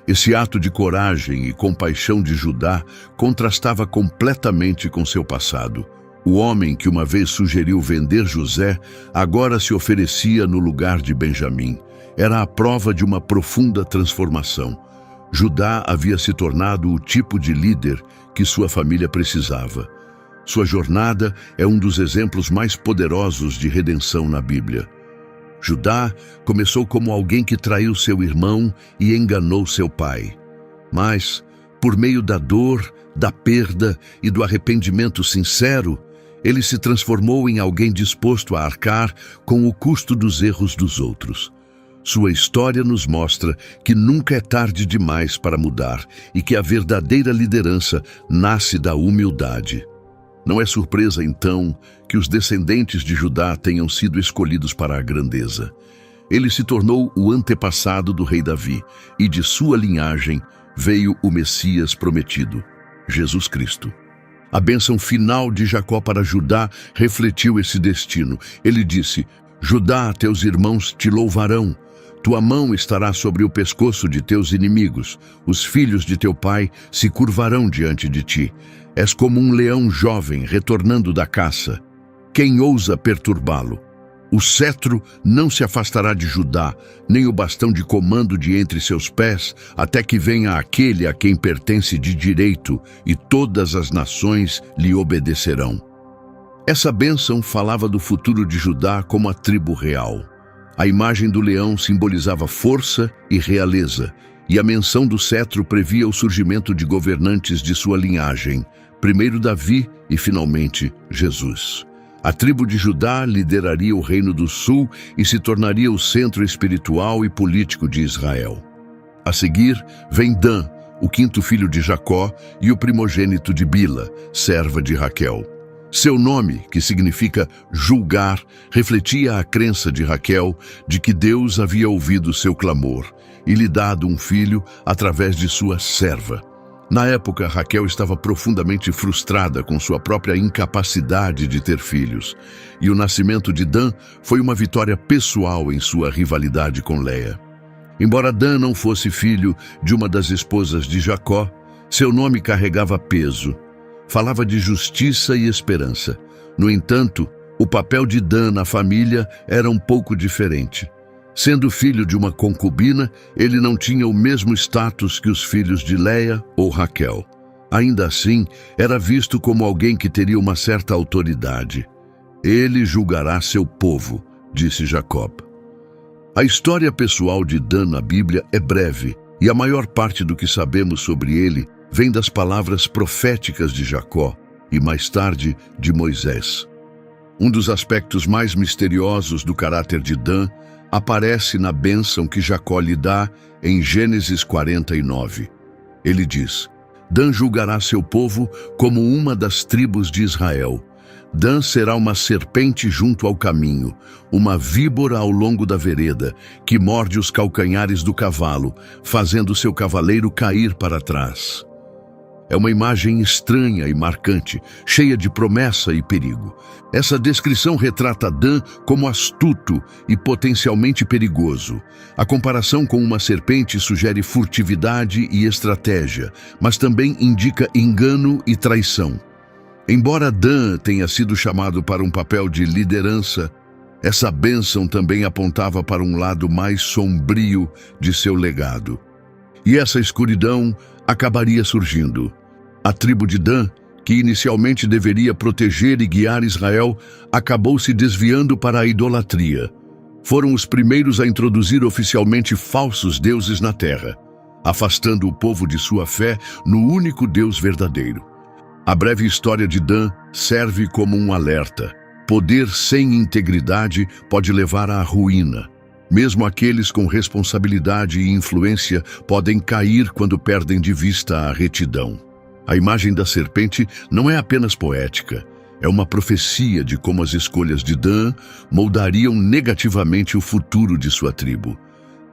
Esse ato de coragem e compaixão de Judá contrastava completamente com seu passado. O homem que uma vez sugeriu vender José agora se oferecia no lugar de Benjamim. Era a prova de uma profunda transformação. Judá havia se tornado o tipo de líder que sua família precisava. Sua jornada é um dos exemplos mais poderosos de redenção na Bíblia. Judá começou como alguém que traiu seu irmão e enganou seu pai. Mas, por meio da dor, da perda e do arrependimento sincero, ele se transformou em alguém disposto a arcar com o custo dos erros dos outros. Sua história nos mostra que nunca é tarde demais para mudar e que a verdadeira liderança nasce da humildade. Não é surpresa, então, que os descendentes de Judá tenham sido escolhidos para a grandeza. Ele se tornou o antepassado do rei Davi, e de sua linhagem veio o Messias prometido, Jesus Cristo. A bênção final de Jacó para Judá refletiu esse destino. Ele disse: "Judá, teus irmãos te louvarão. Tua mão estará sobre o pescoço de teus inimigos. Os filhos de teu pai se curvarão diante de ti. És como um leão jovem retornando da caça. Quem ousa perturbá-lo? O cetro não se afastará de Judá, nem o bastão de comando de entre seus pés, até que venha aquele a quem pertence de direito, e todas as nações lhe obedecerão." Essa bênção falava do futuro de Judá como a tribo real. A imagem do leão simbolizava força e realeza, e a menção do cetro previa o surgimento de governantes de sua linhagem, primeiro Davi e, finalmente, Jesus. A tribo de Judá lideraria o reino do sul e se tornaria o centro espiritual e político de Israel. A seguir, vem Dan, o quinto filho de Jacó e o primogênito de Bila, serva de Raquel. Seu nome, que significa julgar, refletia a crença de Raquel de que Deus havia ouvido seu clamor e lhe dado um filho através de sua serva. Na época, Raquel estava profundamente frustrada com sua própria incapacidade de ter filhos, e o nascimento de Dan foi uma vitória pessoal em sua rivalidade com Leia. Embora Dan não fosse filho de uma das esposas de Jacó, seu nome carregava peso. Falava de justiça e esperança. No entanto, o papel de Dan na família era um pouco diferente. Sendo filho de uma concubina, ele não tinha o mesmo status que os filhos de Leia ou Raquel. Ainda assim, era visto como alguém que teria uma certa autoridade. Ele julgará seu povo, disse Jacob. A história pessoal de Dan na Bíblia é breve, e a maior parte do que sabemos sobre ele vem das palavras proféticas de Jacó e, mais tarde, de Moisés. Um dos aspectos mais misteriosos do caráter de Dan aparece na bênção que Jacó lhe dá em Gênesis 49. Ele diz: Dan julgará seu povo como uma das tribos de Israel. Dan será uma serpente junto ao caminho, uma víbora ao longo da vereda, que morde os calcanhares do cavalo, fazendo seu cavaleiro cair para trás. É uma imagem estranha e marcante, cheia de promessa e perigo. Essa descrição retrata Dan como astuto e potencialmente perigoso. A comparação com uma serpente sugere furtividade e estratégia, mas também indica engano e traição. Embora Dan tenha sido chamado para um papel de liderança, essa bênção também apontava para um lado mais sombrio de seu legado. E essa escuridão acabaria surgindo. A tribo de Dan, que inicialmente deveria proteger e guiar Israel, acabou se desviando para a idolatria. Foram os primeiros a introduzir oficialmente falsos deuses na terra, afastando o povo de sua fé no único Deus verdadeiro. A breve história de Dan serve como um alerta. Poder sem integridade pode levar à ruína. Mesmo aqueles com responsabilidade e influência podem cair quando perdem de vista a retidão. A imagem da serpente não é apenas poética, é uma profecia de como as escolhas de Dan moldariam negativamente o futuro de sua tribo.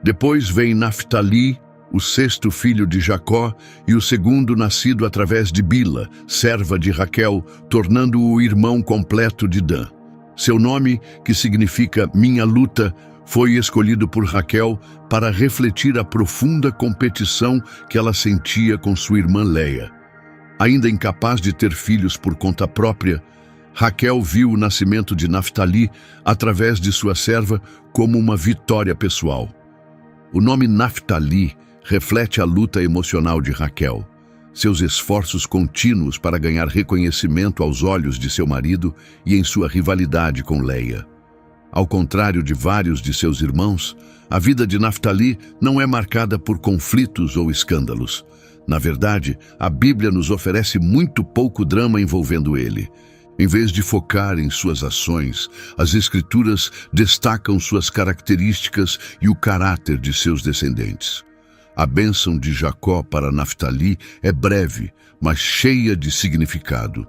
Depois vem Naftali, o sexto filho de Jacó e o segundo nascido através de Bila, serva de Raquel, tornando-o o irmão completo de Dan. Seu nome, que significa minha luta, foi escolhido por Raquel para refletir a profunda competição que ela sentia com sua irmã Leia. Ainda incapaz de ter filhos por conta própria, Raquel viu o nascimento de Naftali através de sua serva como uma vitória pessoal. O nome Naftali reflete a luta emocional de Raquel, seus esforços contínuos para ganhar reconhecimento aos olhos de seu marido e em sua rivalidade com Leia. Ao contrário de vários de seus irmãos, a vida de Naftali não é marcada por conflitos ou escândalos. Na verdade, a Bíblia nos oferece muito pouco drama envolvendo ele. Em vez de focar em suas ações, as Escrituras destacam suas características e o caráter de seus descendentes. A bênção de Jacó para Naftali é breve, mas cheia de significado.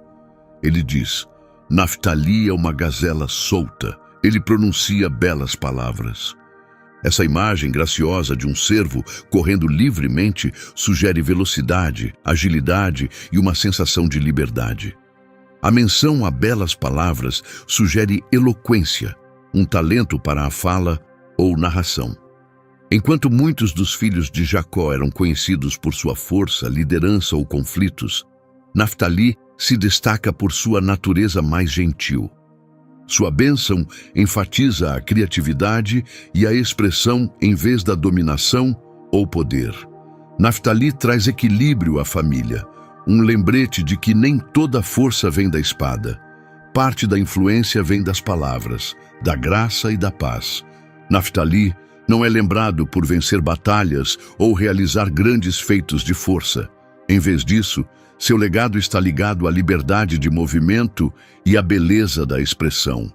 Ele diz: Naftali é uma gazela solta. Ele pronuncia belas palavras. Essa imagem graciosa de um cervo correndo livremente sugere velocidade, agilidade e uma sensação de liberdade. A menção a belas palavras sugere eloquência, um talento para a fala ou narração. Enquanto muitos dos filhos de Jacó eram conhecidos por sua força, liderança ou conflitos, Naftali se destaca por sua natureza mais gentil. Sua bênção enfatiza a criatividade e a expressão em vez da dominação ou poder. Naftali traz equilíbrio à família, um lembrete de que nem toda força vem da espada. Parte da influência vem das palavras, da graça e da paz. Naftali não é lembrado por vencer batalhas ou realizar grandes feitos de força. Em vez disso, seu legado está ligado à liberdade de movimento e à beleza da expressão.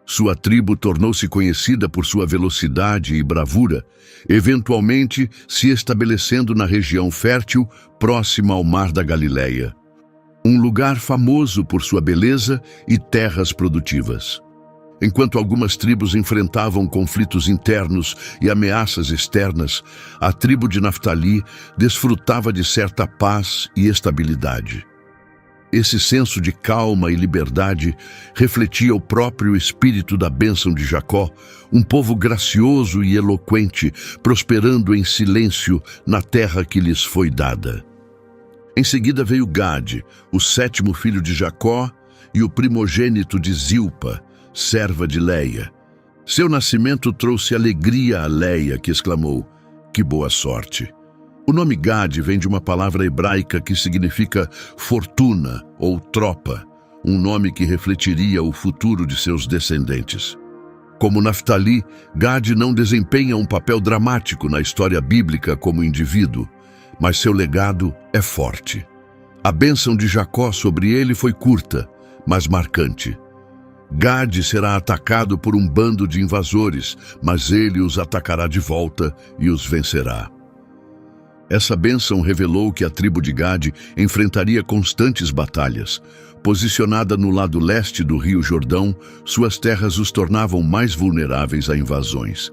Sua tribo tornou-se conhecida por sua velocidade e bravura, eventualmente se estabelecendo na região fértil próxima ao Mar da Galileia, um lugar famoso por sua beleza e terras produtivas. Enquanto algumas tribos enfrentavam conflitos internos e ameaças externas, a tribo de Naftali desfrutava de certa paz e estabilidade. Esse senso de calma e liberdade refletia o próprio espírito da bênção de Jacó, um povo gracioso e eloquente, prosperando em silêncio na terra que lhes foi dada. Em seguida veio Gade, o 7º filho de Jacó e o primogênito de Zilpa, serva de Leia. Seu nascimento trouxe alegria a Leia, que exclamou: "Que boa sorte!" O nome Gade vem de uma palavra hebraica que significa fortuna ou tropa, um nome que refletiria o futuro de seus descendentes. Como Naftali, Gade não desempenha um papel dramático na história bíblica como indivíduo, mas seu legado é forte. A bênção de Jacó sobre ele foi curta, mas marcante. Gade será atacado por um bando de invasores, mas ele os atacará de volta e os vencerá. Essa bênção revelou que a tribo de Gade enfrentaria constantes batalhas. Posicionada no lado leste do Rio Jordão, suas terras os tornavam mais vulneráveis a invasões.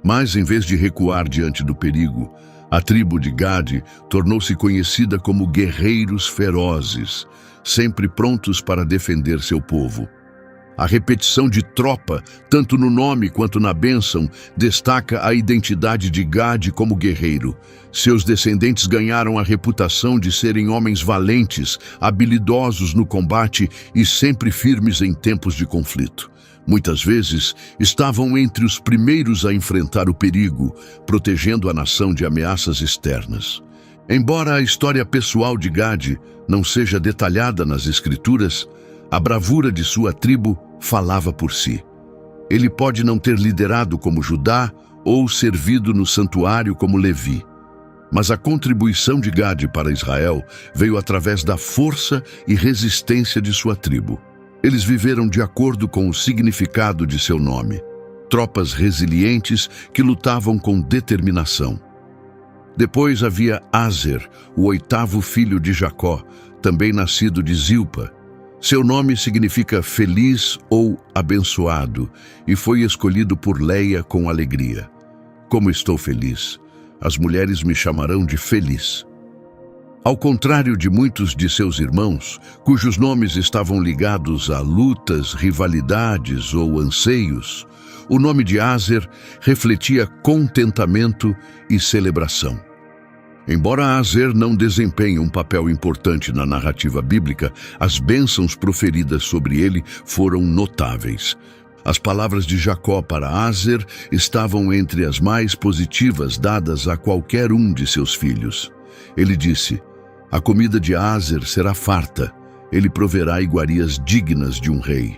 Mas, em vez de recuar diante do perigo, a tribo de Gade tornou-se conhecida como guerreiros ferozes, sempre prontos para defender seu povo. A repetição de tropa, tanto no nome quanto na bênção, destaca a identidade de Gade como guerreiro. Seus descendentes ganharam a reputação de serem homens valentes, habilidosos no combate e sempre firmes em tempos de conflito. Muitas vezes, estavam entre os primeiros a enfrentar o perigo, protegendo a nação de ameaças externas. Embora a história pessoal de Gade não seja detalhada nas Escrituras, a bravura de sua tribo falava por si. Ele pode não ter liderado como Judá ou servido no santuário como Levi, mas a contribuição de Gade para Israel veio através da força e resistência de sua tribo. Eles viveram de acordo com o significado de seu nome, tropas resilientes que lutavam com determinação. Depois havia Aser, o 8º filho de Jacó, também nascido de Zilpa. Seu nome significa feliz ou abençoado e foi escolhido por Leia com alegria. Como estou feliz! As mulheres me chamarão de feliz. Ao contrário de muitos de seus irmãos, cujos nomes estavam ligados a lutas, rivalidades ou anseios, o nome de Aser refletia contentamento e celebração. Embora Aser não desempenhe um papel importante na narrativa bíblica, as bênçãos proferidas sobre ele foram notáveis. As palavras de Jacó para Aser estavam entre as mais positivas dadas a qualquer um de seus filhos. Ele disse: "A comida de Aser será farta, ele proverá iguarias dignas de um rei."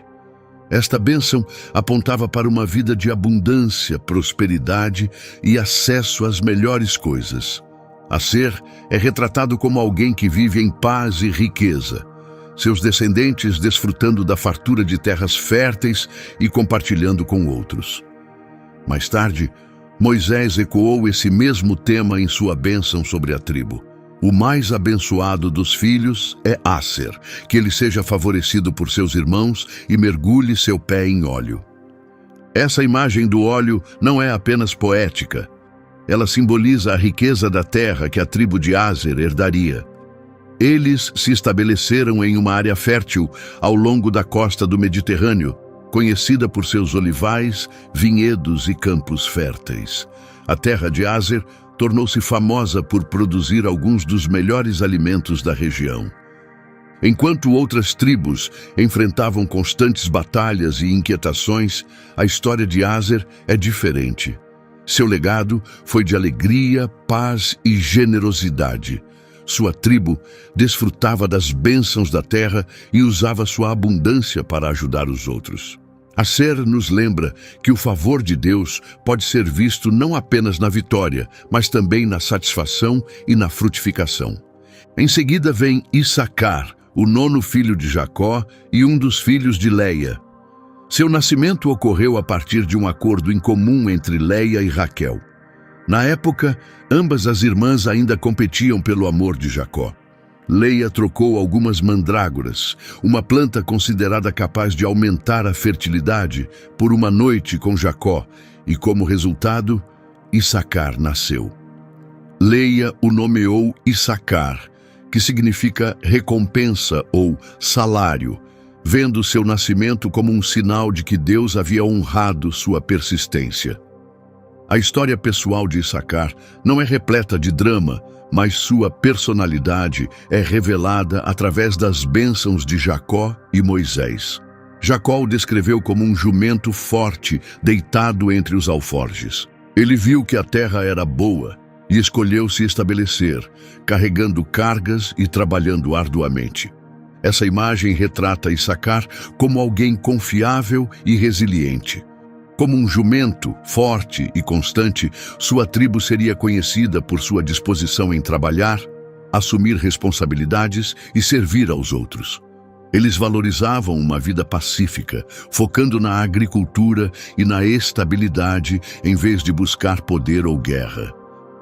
Esta bênção apontava para uma vida de abundância, prosperidade e acesso às melhores coisas. Aser é retratado como alguém que vive em paz e riqueza, seus descendentes desfrutando da fartura de terras férteis e compartilhando com outros. Mais tarde, Moisés ecoou esse mesmo tema em sua bênção sobre a tribo. O mais abençoado dos filhos é Aser, que ele seja favorecido por seus irmãos e mergulhe seu pé em óleo. Essa imagem do óleo não é apenas poética. Ela simboliza a riqueza da terra que a tribo de Aser herdaria. Eles se estabeleceram em uma área fértil ao longo da costa do Mediterrâneo, conhecida por seus olivais, vinhedos e campos férteis. A terra de Aser tornou-se famosa por produzir alguns dos melhores alimentos da região. Enquanto outras tribos enfrentavam constantes batalhas e inquietações, a história de Aser é diferente. Seu legado foi de alegria, paz e generosidade. Sua tribo desfrutava das bênçãos da terra e usava sua abundância para ajudar os outros. Aser nos lembra que o favor de Deus pode ser visto não apenas na vitória, mas também na satisfação e na frutificação. Em seguida vem Issacar, o 9º filho de Jacó e um dos filhos de Leia. Seu nascimento ocorreu a partir de um acordo incomum entre Leia e Raquel. Na época, ambas as irmãs ainda competiam pelo amor de Jacó. Leia trocou algumas mandrágoras, uma planta considerada capaz de aumentar a fertilidade, por uma noite com Jacó, e como resultado, Issacar nasceu. Leia o nomeou Issacar, que significa recompensa ou salário, vendo seu nascimento como um sinal de que Deus havia honrado sua persistência. A história pessoal de Issacar não é repleta de drama, mas sua personalidade é revelada através das bênçãos de Jacó e Moisés. Jacó o descreveu como um jumento forte deitado entre os alforjes. Ele viu que a terra era boa e escolheu se estabelecer, carregando cargas e trabalhando arduamente. Essa imagem retrata Issacar como alguém confiável e resiliente. Como um jumento forte e constante, sua tribo seria conhecida por sua disposição em trabalhar, assumir responsabilidades e servir aos outros. Eles valorizavam uma vida pacífica, focando na agricultura e na estabilidade em vez de buscar poder ou guerra.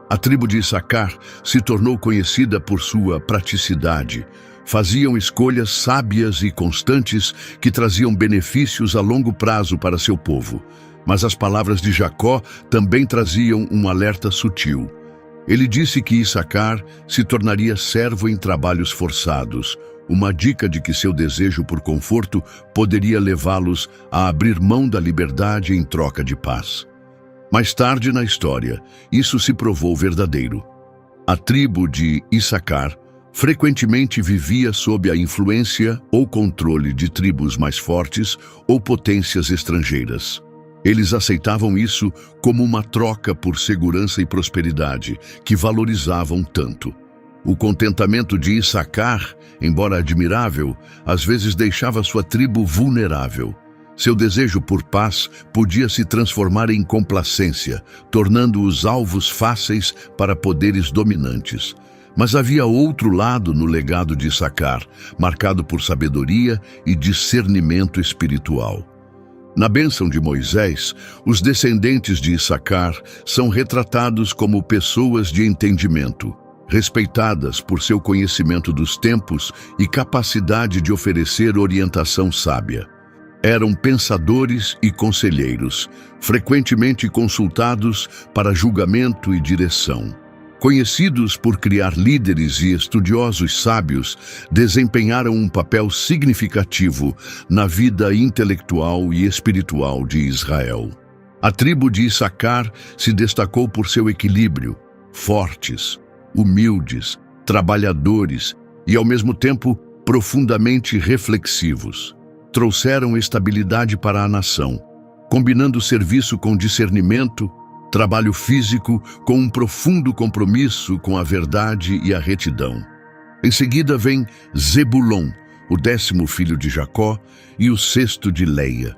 A tribo de Issacar se tornou conhecida por sua praticidade. Faziam escolhas sábias e constantes que traziam benefícios a longo prazo para seu povo. Mas as palavras de Jacó também traziam um alerta sutil. Ele disse que Issacar se tornaria servo em trabalhos forçados, uma dica de que seu desejo por conforto poderia levá-los a abrir mão da liberdade em troca de paz. Mais tarde na história, isso se provou verdadeiro. A tribo de Issacar frequentemente vivia sob a influência ou controle de tribos mais fortes ou potências estrangeiras. Eles aceitavam isso como uma troca por segurança e prosperidade, que valorizavam tanto. O contentamento de Issacar, embora admirável, às vezes deixava sua tribo vulnerável. Seu desejo por paz podia se transformar em complacência, tornando-os alvos fáceis para poderes dominantes. Mas havia outro lado no legado de Issacar, marcado por sabedoria e discernimento espiritual. Na bênção de Moisés, os descendentes de Issacar são retratados como pessoas de entendimento, respeitadas por seu conhecimento dos tempos e capacidade de oferecer orientação sábia. Eram pensadores e conselheiros, frequentemente consultados para julgamento e direção. Conhecidos por criar líderes e estudiosos sábios, desempenharam um papel significativo na vida intelectual e espiritual de Israel. A tribo de Issacar se destacou por seu equilíbrio, fortes, humildes, trabalhadores e, ao mesmo tempo, profundamente reflexivos. Trouxeram estabilidade para a nação, combinando serviço com discernimento, trabalho físico com um profundo compromisso com a verdade e a retidão. Em seguida vem Zebulon, o 10º filho de Jacó e o 6º de Leia.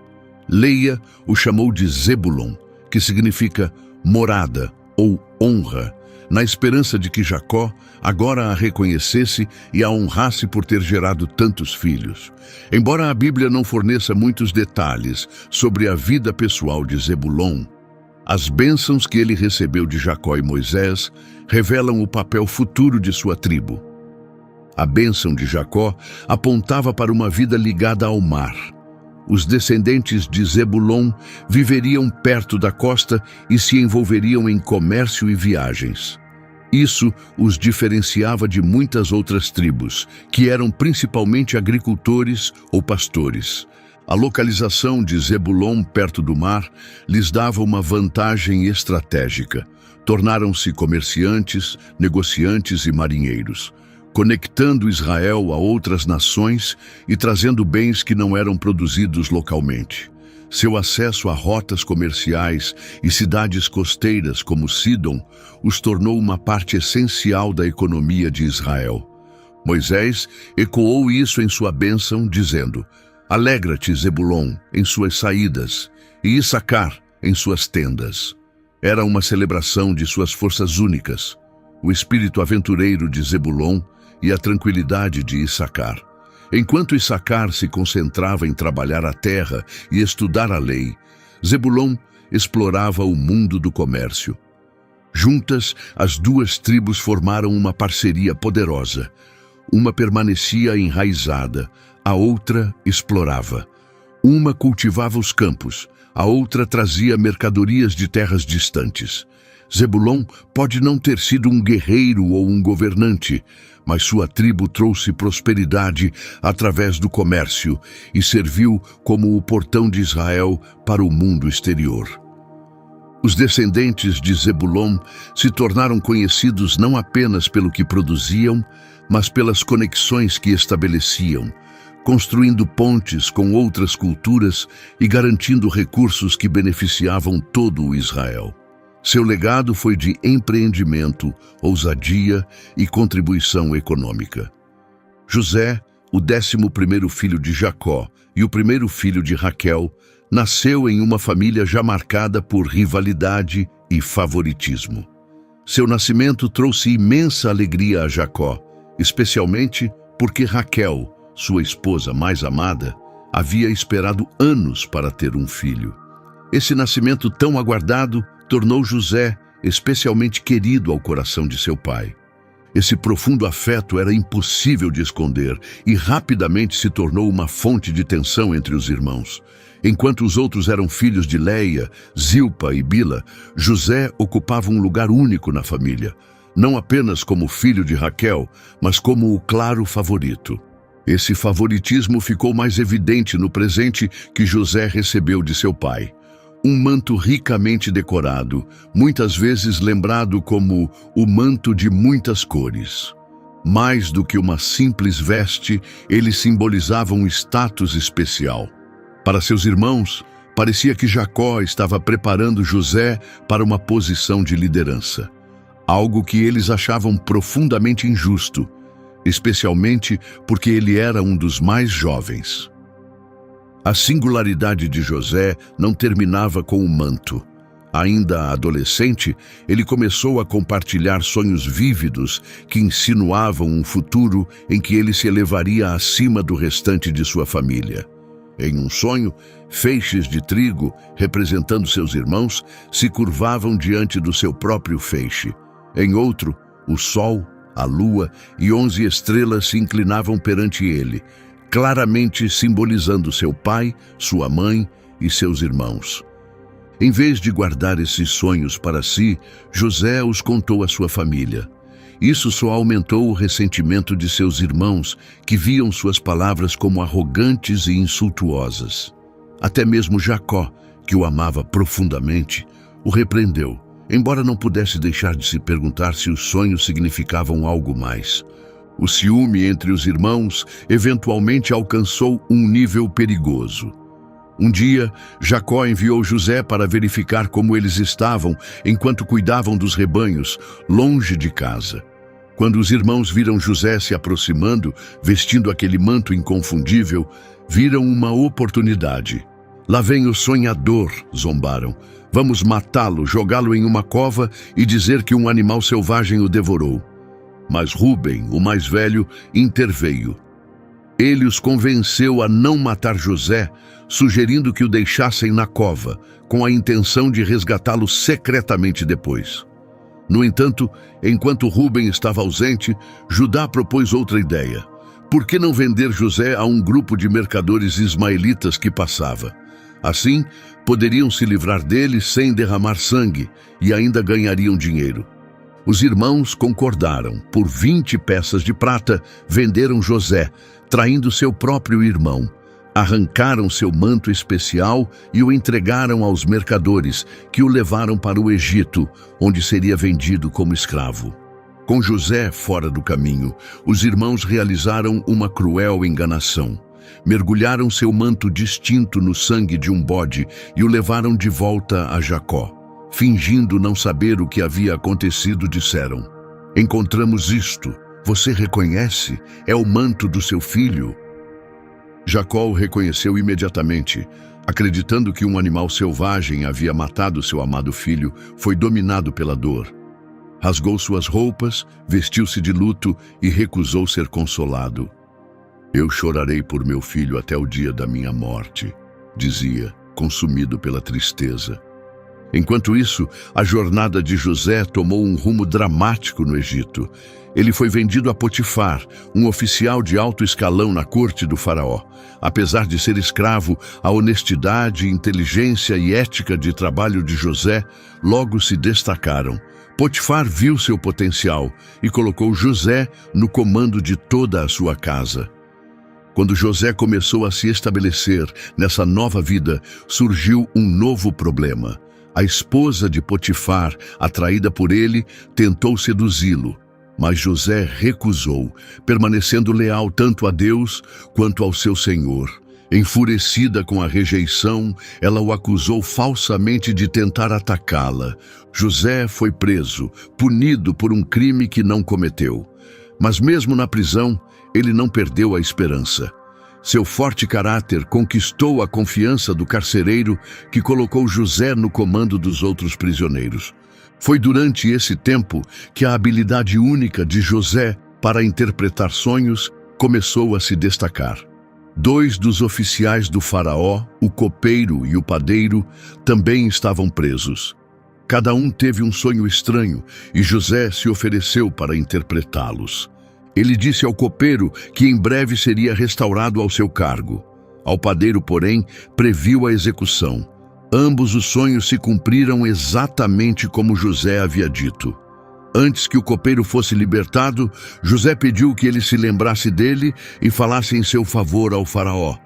Leia o chamou de Zebulon, que significa morada ou honra, na esperança de que Jacó agora a reconhecesse e a honrasse por ter gerado tantos filhos. Embora a Bíblia não forneça muitos detalhes sobre a vida pessoal de Zebulon, as bênçãos que ele recebeu de Jacó e Moisés revelam o papel futuro de sua tribo. A bênção de Jacó apontava para uma vida ligada ao mar. Os descendentes de Zebulon viveriam perto da costa e se envolveriam em comércio e viagens. Isso os diferenciava de muitas outras tribos, que eram principalmente agricultores ou pastores. A localização de Zebulon perto do mar lhes dava uma vantagem estratégica. Tornaram-se comerciantes, negociantes e marinheiros, conectando Israel a outras nações e trazendo bens que não eram produzidos localmente. Seu acesso a rotas comerciais e cidades costeiras como Sidom os tornou uma parte essencial da economia de Israel. Moisés ecoou isso em sua bênção, dizendo: "Alegra-te, Zebulon, em suas saídas, e Issacar em suas tendas." Era uma celebração de suas forças únicas, o espírito aventureiro de Zebulon e a tranquilidade de Issacar. Enquanto Issacar se concentrava em trabalhar a terra e estudar a lei, Zebulon explorava o mundo do comércio. Juntas, as duas tribos formaram uma parceria poderosa. Uma permanecia enraizada, a outra explorava. Uma cultivava os campos, a outra trazia mercadorias de terras distantes. Zebulon pode não ter sido um guerreiro ou um governante, mas sua tribo trouxe prosperidade através do comércio e serviu como o portão de Israel para o mundo exterior. Os descendentes de Zebulon se tornaram conhecidos não apenas pelo que produziam, mas pelas conexões que estabeleciam, construindo pontes com outras culturas e garantindo recursos que beneficiavam todo o Israel. Seu legado foi de empreendimento, ousadia e contribuição econômica. José, o 11º filho de Jacó e o primeiro filho de Raquel, nasceu em uma família já marcada por rivalidade e favoritismo. Seu nascimento trouxe imensa alegria a Jacó, especialmente porque Raquel, sua esposa mais amada, havia esperado anos para ter um filho. Esse nascimento tão aguardado tornou José especialmente querido ao coração de seu pai. Esse profundo afeto era impossível de esconder e rapidamente se tornou uma fonte de tensão entre os irmãos. Enquanto os outros eram filhos de Leia, Zilpa e Bila, José ocupava um lugar único na família, não apenas como filho de Raquel, mas como o claro favorito. Esse favoritismo ficou mais evidente no presente que José recebeu de seu pai. Um manto ricamente decorado, muitas vezes lembrado como o manto de muitas cores. Mais do que uma simples veste, ele simbolizava um status especial. Para seus irmãos, parecia que Jacó estava preparando José para uma posição de liderança, algo que eles achavam profundamente injusto, especialmente porque ele era um dos mais jovens. A singularidade de José não terminava com o manto. Ainda adolescente, ele começou a compartilhar sonhos vívidos que insinuavam um futuro em que ele se elevaria acima do restante de sua família. Em um sonho, feixes de trigo, representando seus irmãos, se curvavam diante do seu próprio feixe. Em outro, o sol, a lua e 11 estrelas se inclinavam perante ele, claramente simbolizando seu pai, sua mãe e seus irmãos. Em vez de guardar esses sonhos para si, José os contou à sua família. Isso só aumentou o ressentimento de seus irmãos, que viam suas palavras como arrogantes e insultuosas. Até mesmo Jacó, que o amava profundamente, o repreendeu, embora não pudesse deixar de se perguntar se os sonhos significavam algo mais. O ciúme entre os irmãos eventualmente alcançou um nível perigoso. Um dia, Jacó enviou José para verificar como eles estavam enquanto cuidavam dos rebanhos, longe de casa. Quando os irmãos viram José se aproximando, vestindo aquele manto inconfundível, viram uma oportunidade. "Lá vem o sonhador", zombaram. "Vamos matá-lo, jogá-lo em uma cova e dizer que um animal selvagem o devorou." Mas Rúben, o mais velho, interveio. Ele os convenceu a não matar José, sugerindo que o deixassem na cova, com a intenção de resgatá-lo secretamente depois. No entanto, enquanto Rúben estava ausente, Judá propôs outra ideia. Por que não vender José a um grupo de mercadores ismaelitas que passava? Assim, poderiam se livrar dele sem derramar sangue e ainda ganhariam dinheiro. Os irmãos concordaram. Por 20 peças de prata, venderam José, traindo seu próprio irmão. Arrancaram seu manto especial e o entregaram aos mercadores, que o levaram para o Egito, onde seria vendido como escravo. Com José fora do caminho, os irmãos realizaram uma cruel enganação. Mergulharam seu manto distinto no sangue de um bode e o levaram de volta a Jacó. Fingindo não saber o que havia acontecido, disseram: "Encontramos isto. Você reconhece? É o manto do seu filho." Jacó o reconheceu imediatamente. Acreditando que um animal selvagem havia matado seu amado filho, foi dominado pela dor. Rasgou suas roupas, vestiu-se de luto e recusou ser consolado. Eu chorarei por meu filho até o dia da minha morte, dizia, consumido pela tristeza. Enquanto isso, a jornada de José tomou um rumo dramático no Egito. Ele foi vendido a Potifar, um oficial de alto escalão na corte do faraó. Apesar de ser escravo, a honestidade, inteligência e ética de trabalho de José logo se destacaram. Potifar viu seu potencial e colocou José no comando de toda a sua casa. Quando José começou a se estabelecer nessa nova vida, surgiu um novo problema. A esposa de Potifar, atraída por ele, tentou seduzi-lo, mas José recusou, permanecendo leal tanto a Deus quanto ao seu senhor. Enfurecida com a rejeição, ela o acusou falsamente de tentar atacá-la. José foi preso, punido por um crime que não cometeu. Mas mesmo na prisão, ele não perdeu a esperança. Seu forte caráter conquistou a confiança do carcereiro, que colocou José no comando dos outros prisioneiros. Foi durante esse tempo que a habilidade única de José para interpretar sonhos começou a se destacar. 2 dos oficiais do faraó, o copeiro e o padeiro, também estavam presos. Cada um teve um sonho estranho e José se ofereceu para interpretá-los. Ele disse ao copeiro que em breve seria restaurado ao seu cargo. Ao padeiro, porém, previu a execução. Ambos os sonhos se cumpriram exatamente como José havia dito. Antes que o copeiro fosse libertado, José pediu que ele se lembrasse dele e falasse em seu favor ao faraó.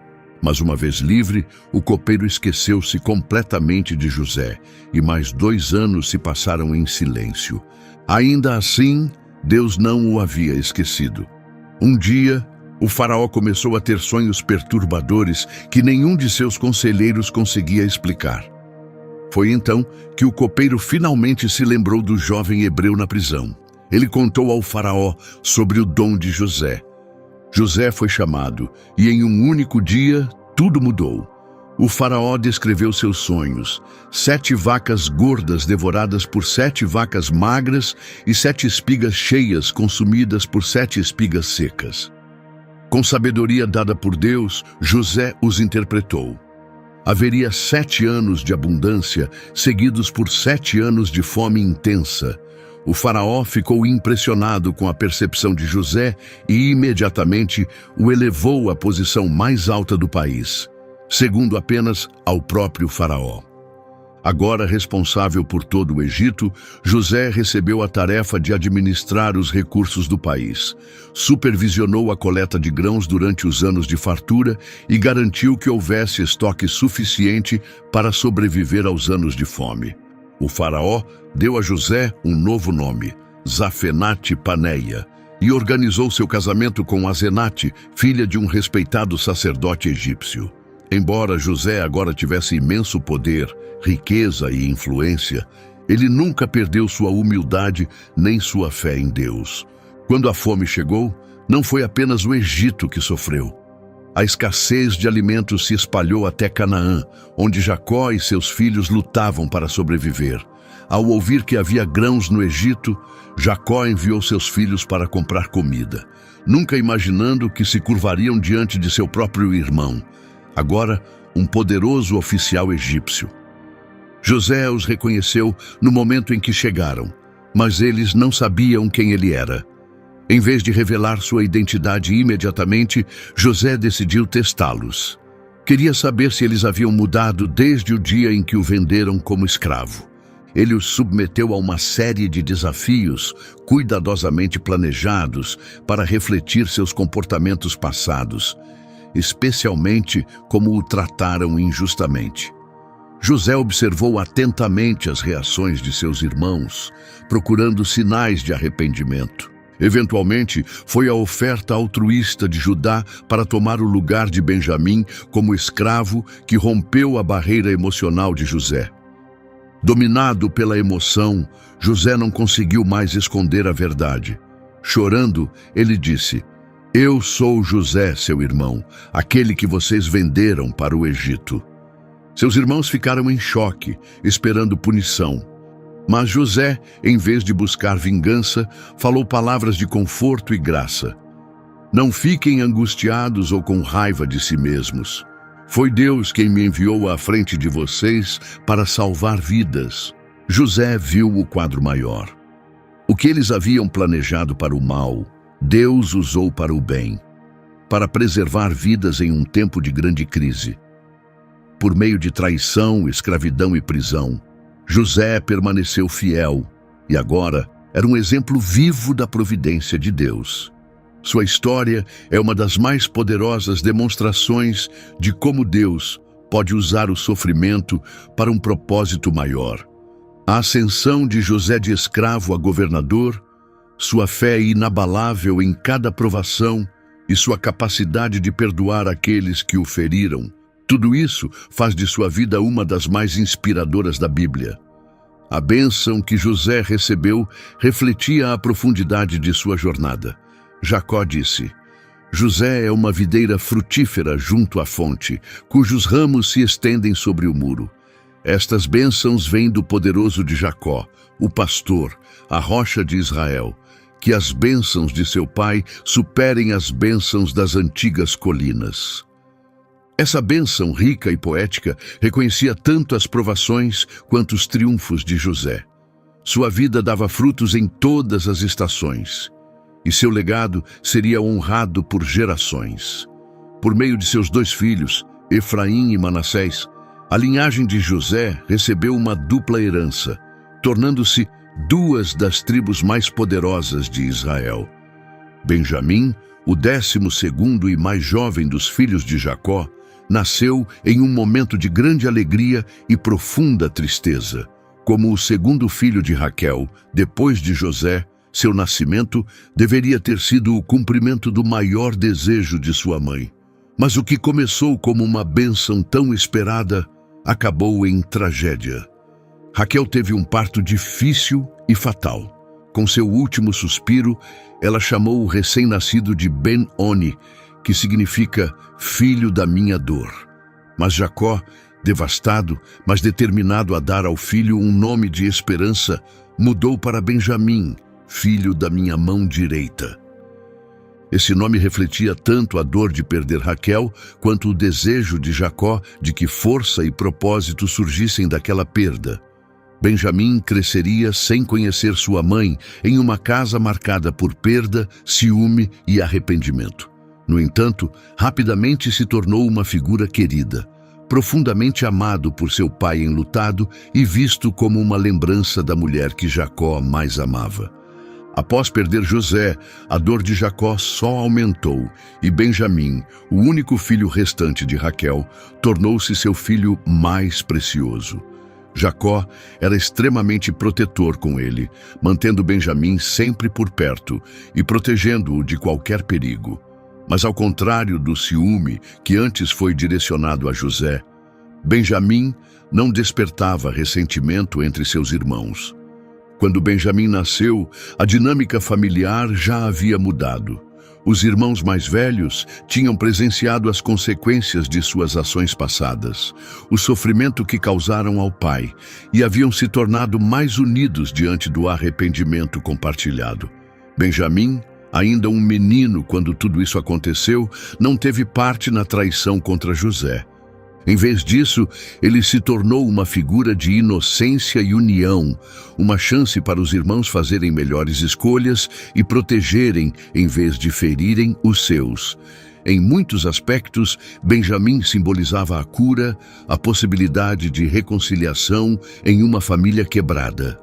Mas uma vez livre, o copeiro esqueceu-se completamente de José, e mais 2 anos se passaram em silêncio. Ainda assim, Deus não o havia esquecido. Um dia, o faraó começou a ter sonhos perturbadores que nenhum de seus conselheiros conseguia explicar. Foi então que o copeiro finalmente se lembrou do jovem hebreu na prisão. Ele contou ao faraó sobre o dom de José. José foi chamado e em um único dia tudo mudou. O faraó descreveu seus sonhos: 7 vacas gordas devoradas por 7 vacas magras e 7 espigas cheias consumidas por 7 espigas secas. Com sabedoria dada por Deus, José os interpretou. Haveria 7 anos de abundância, seguidos por 7 anos de fome intensa. O faraó ficou impressionado com a percepção de José e imediatamente o elevou à posição mais alta do país, segundo apenas ao próprio faraó. Agora responsável por todo o Egito, José recebeu a tarefa de administrar os recursos do país. Supervisionou a coleta de grãos durante os anos de fartura e garantiu que houvesse estoque suficiente para sobreviver aos anos de fome. O faraó deu a José um novo nome, Zafenate-Paneia, e organizou seu casamento com Asenate, filha de um respeitado sacerdote egípcio. Embora José agora tivesse imenso poder, riqueza e influência, ele nunca perdeu sua humildade nem sua fé em Deus. Quando a fome chegou, não foi apenas o Egito que sofreu. A escassez de alimentos se espalhou até Canaã, onde Jacó e seus filhos lutavam para sobreviver. Ao ouvir que havia grãos no Egito, Jacó enviou seus filhos para comprar comida, nunca imaginando que se curvariam diante de seu próprio irmão, agora um poderoso oficial egípcio. José os reconheceu no momento em que chegaram, mas eles não sabiam quem ele era. Em vez de revelar sua identidade imediatamente, José decidiu testá-los. Queria saber se eles haviam mudado desde o dia em que o venderam como escravo. Ele os submeteu a uma série de desafios cuidadosamente planejados para refletir seus comportamentos passados, especialmente como o trataram injustamente. José observou atentamente as reações de seus irmãos, procurando sinais de arrependimento. Eventualmente, foi a oferta altruísta de Judá para tomar o lugar de Benjamim como escravo que rompeu a barreira emocional de José. Dominado pela emoção, José não conseguiu mais esconder a verdade. Chorando, ele disse: "Eu sou José, seu irmão, aquele que vocês venderam para o Egito." Seus irmãos ficaram em choque, esperando punição. Mas José, em vez de buscar vingança, falou palavras de conforto e graça. Não fiquem angustiados ou com raiva de si mesmos. Foi Deus quem me enviou à frente de vocês para salvar vidas. José viu o quadro maior. O que eles haviam planejado para o mal, Deus usou para o bem, para preservar vidas em um tempo de grande crise. Por meio de traição, escravidão e prisão, José permaneceu fiel e agora era um exemplo vivo da providência de Deus. Sua história é uma das mais poderosas demonstrações de como Deus pode usar o sofrimento para um propósito maior. A ascensão de José de escravo a governador, sua fé inabalável em cada provação e sua capacidade de perdoar aqueles que o feriram, tudo isso faz de sua vida uma das mais inspiradoras da Bíblia. A bênção que José recebeu refletia a profundidade de sua jornada. Jacó disse: José é uma videira frutífera junto à fonte, cujos ramos se estendem sobre o muro. Estas bênçãos vêm do poderoso de Jacó, o pastor, a rocha de Israel. Que as bênçãos de seu pai superem as bênçãos das antigas colinas. Essa bênção rica e poética reconhecia tanto as provações quanto os triunfos de José. Sua vida dava frutos em todas as estações, e seu legado seria honrado por gerações. Por meio de seus 2 filhos, Efraim e Manassés, a linhagem de José recebeu uma dupla herança, tornando-se 2 das tribos mais poderosas de Israel. Benjamim, o 12º e mais jovem dos filhos de Jacó, nasceu em um momento de grande alegria e profunda tristeza. Como o 2º filho de Raquel, depois de José, seu nascimento deveria ter sido o cumprimento do maior desejo de sua mãe. Mas o que começou como uma bênção tão esperada, acabou em tragédia. Raquel teve um parto difícil e fatal. Com seu último suspiro, ela chamou o recém-nascido de Ben-Oni, que significa filho da minha dor. Mas Jacó, devastado, mas determinado a dar ao filho um nome de esperança, mudou para Benjamim, filho da minha mão direita. Esse nome refletia tanto a dor de perder Raquel, quanto o desejo de Jacó de que força e propósito surgissem daquela perda. Benjamim cresceria sem conhecer sua mãe em uma casa marcada por perda, ciúme e arrependimento. No entanto, rapidamente se tornou uma figura querida, profundamente amado por seu pai enlutado e visto como uma lembrança da mulher que Jacó mais amava. Após perder José, a dor de Jacó só aumentou e Benjamim, o único filho restante de Raquel, tornou-se seu filho mais precioso. Jacó era extremamente protetor com ele, mantendo Benjamim sempre por perto e protegendo-o de qualquer perigo. Mas ao contrário do ciúme que antes foi direcionado a José, Benjamim não despertava ressentimento entre seus irmãos. Quando Benjamim nasceu, a dinâmica familiar já havia mudado. Os irmãos mais velhos tinham presenciado as consequências de suas ações passadas, o sofrimento que causaram ao pai, e haviam se tornado mais unidos diante do arrependimento compartilhado. Benjamim, ainda um menino quando tudo isso aconteceu, não teve parte na traição contra José. Em vez disso, ele se tornou uma figura de inocência e união, uma chance para os irmãos fazerem melhores escolhas e protegerem em vez de ferirem os seus. Em muitos aspectos, Benjamim simbolizava a cura, a possibilidade de reconciliação em uma família quebrada.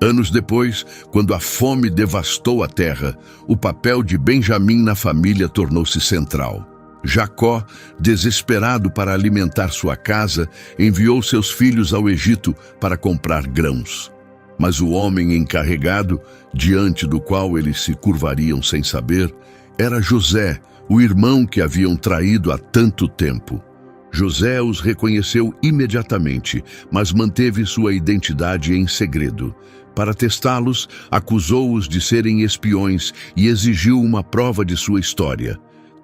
Anos depois, quando a fome devastou a terra, o papel de Benjamim na família tornou-se central. Jacó, desesperado para alimentar sua casa, enviou seus filhos ao Egito para comprar grãos. Mas o homem encarregado, diante do qual eles se curvariam sem saber, era José, o irmão que haviam traído há tanto tempo. José os reconheceu imediatamente, mas manteve sua identidade em segredo. Para testá-los, acusou-os de serem espiões e exigiu uma prova de sua história.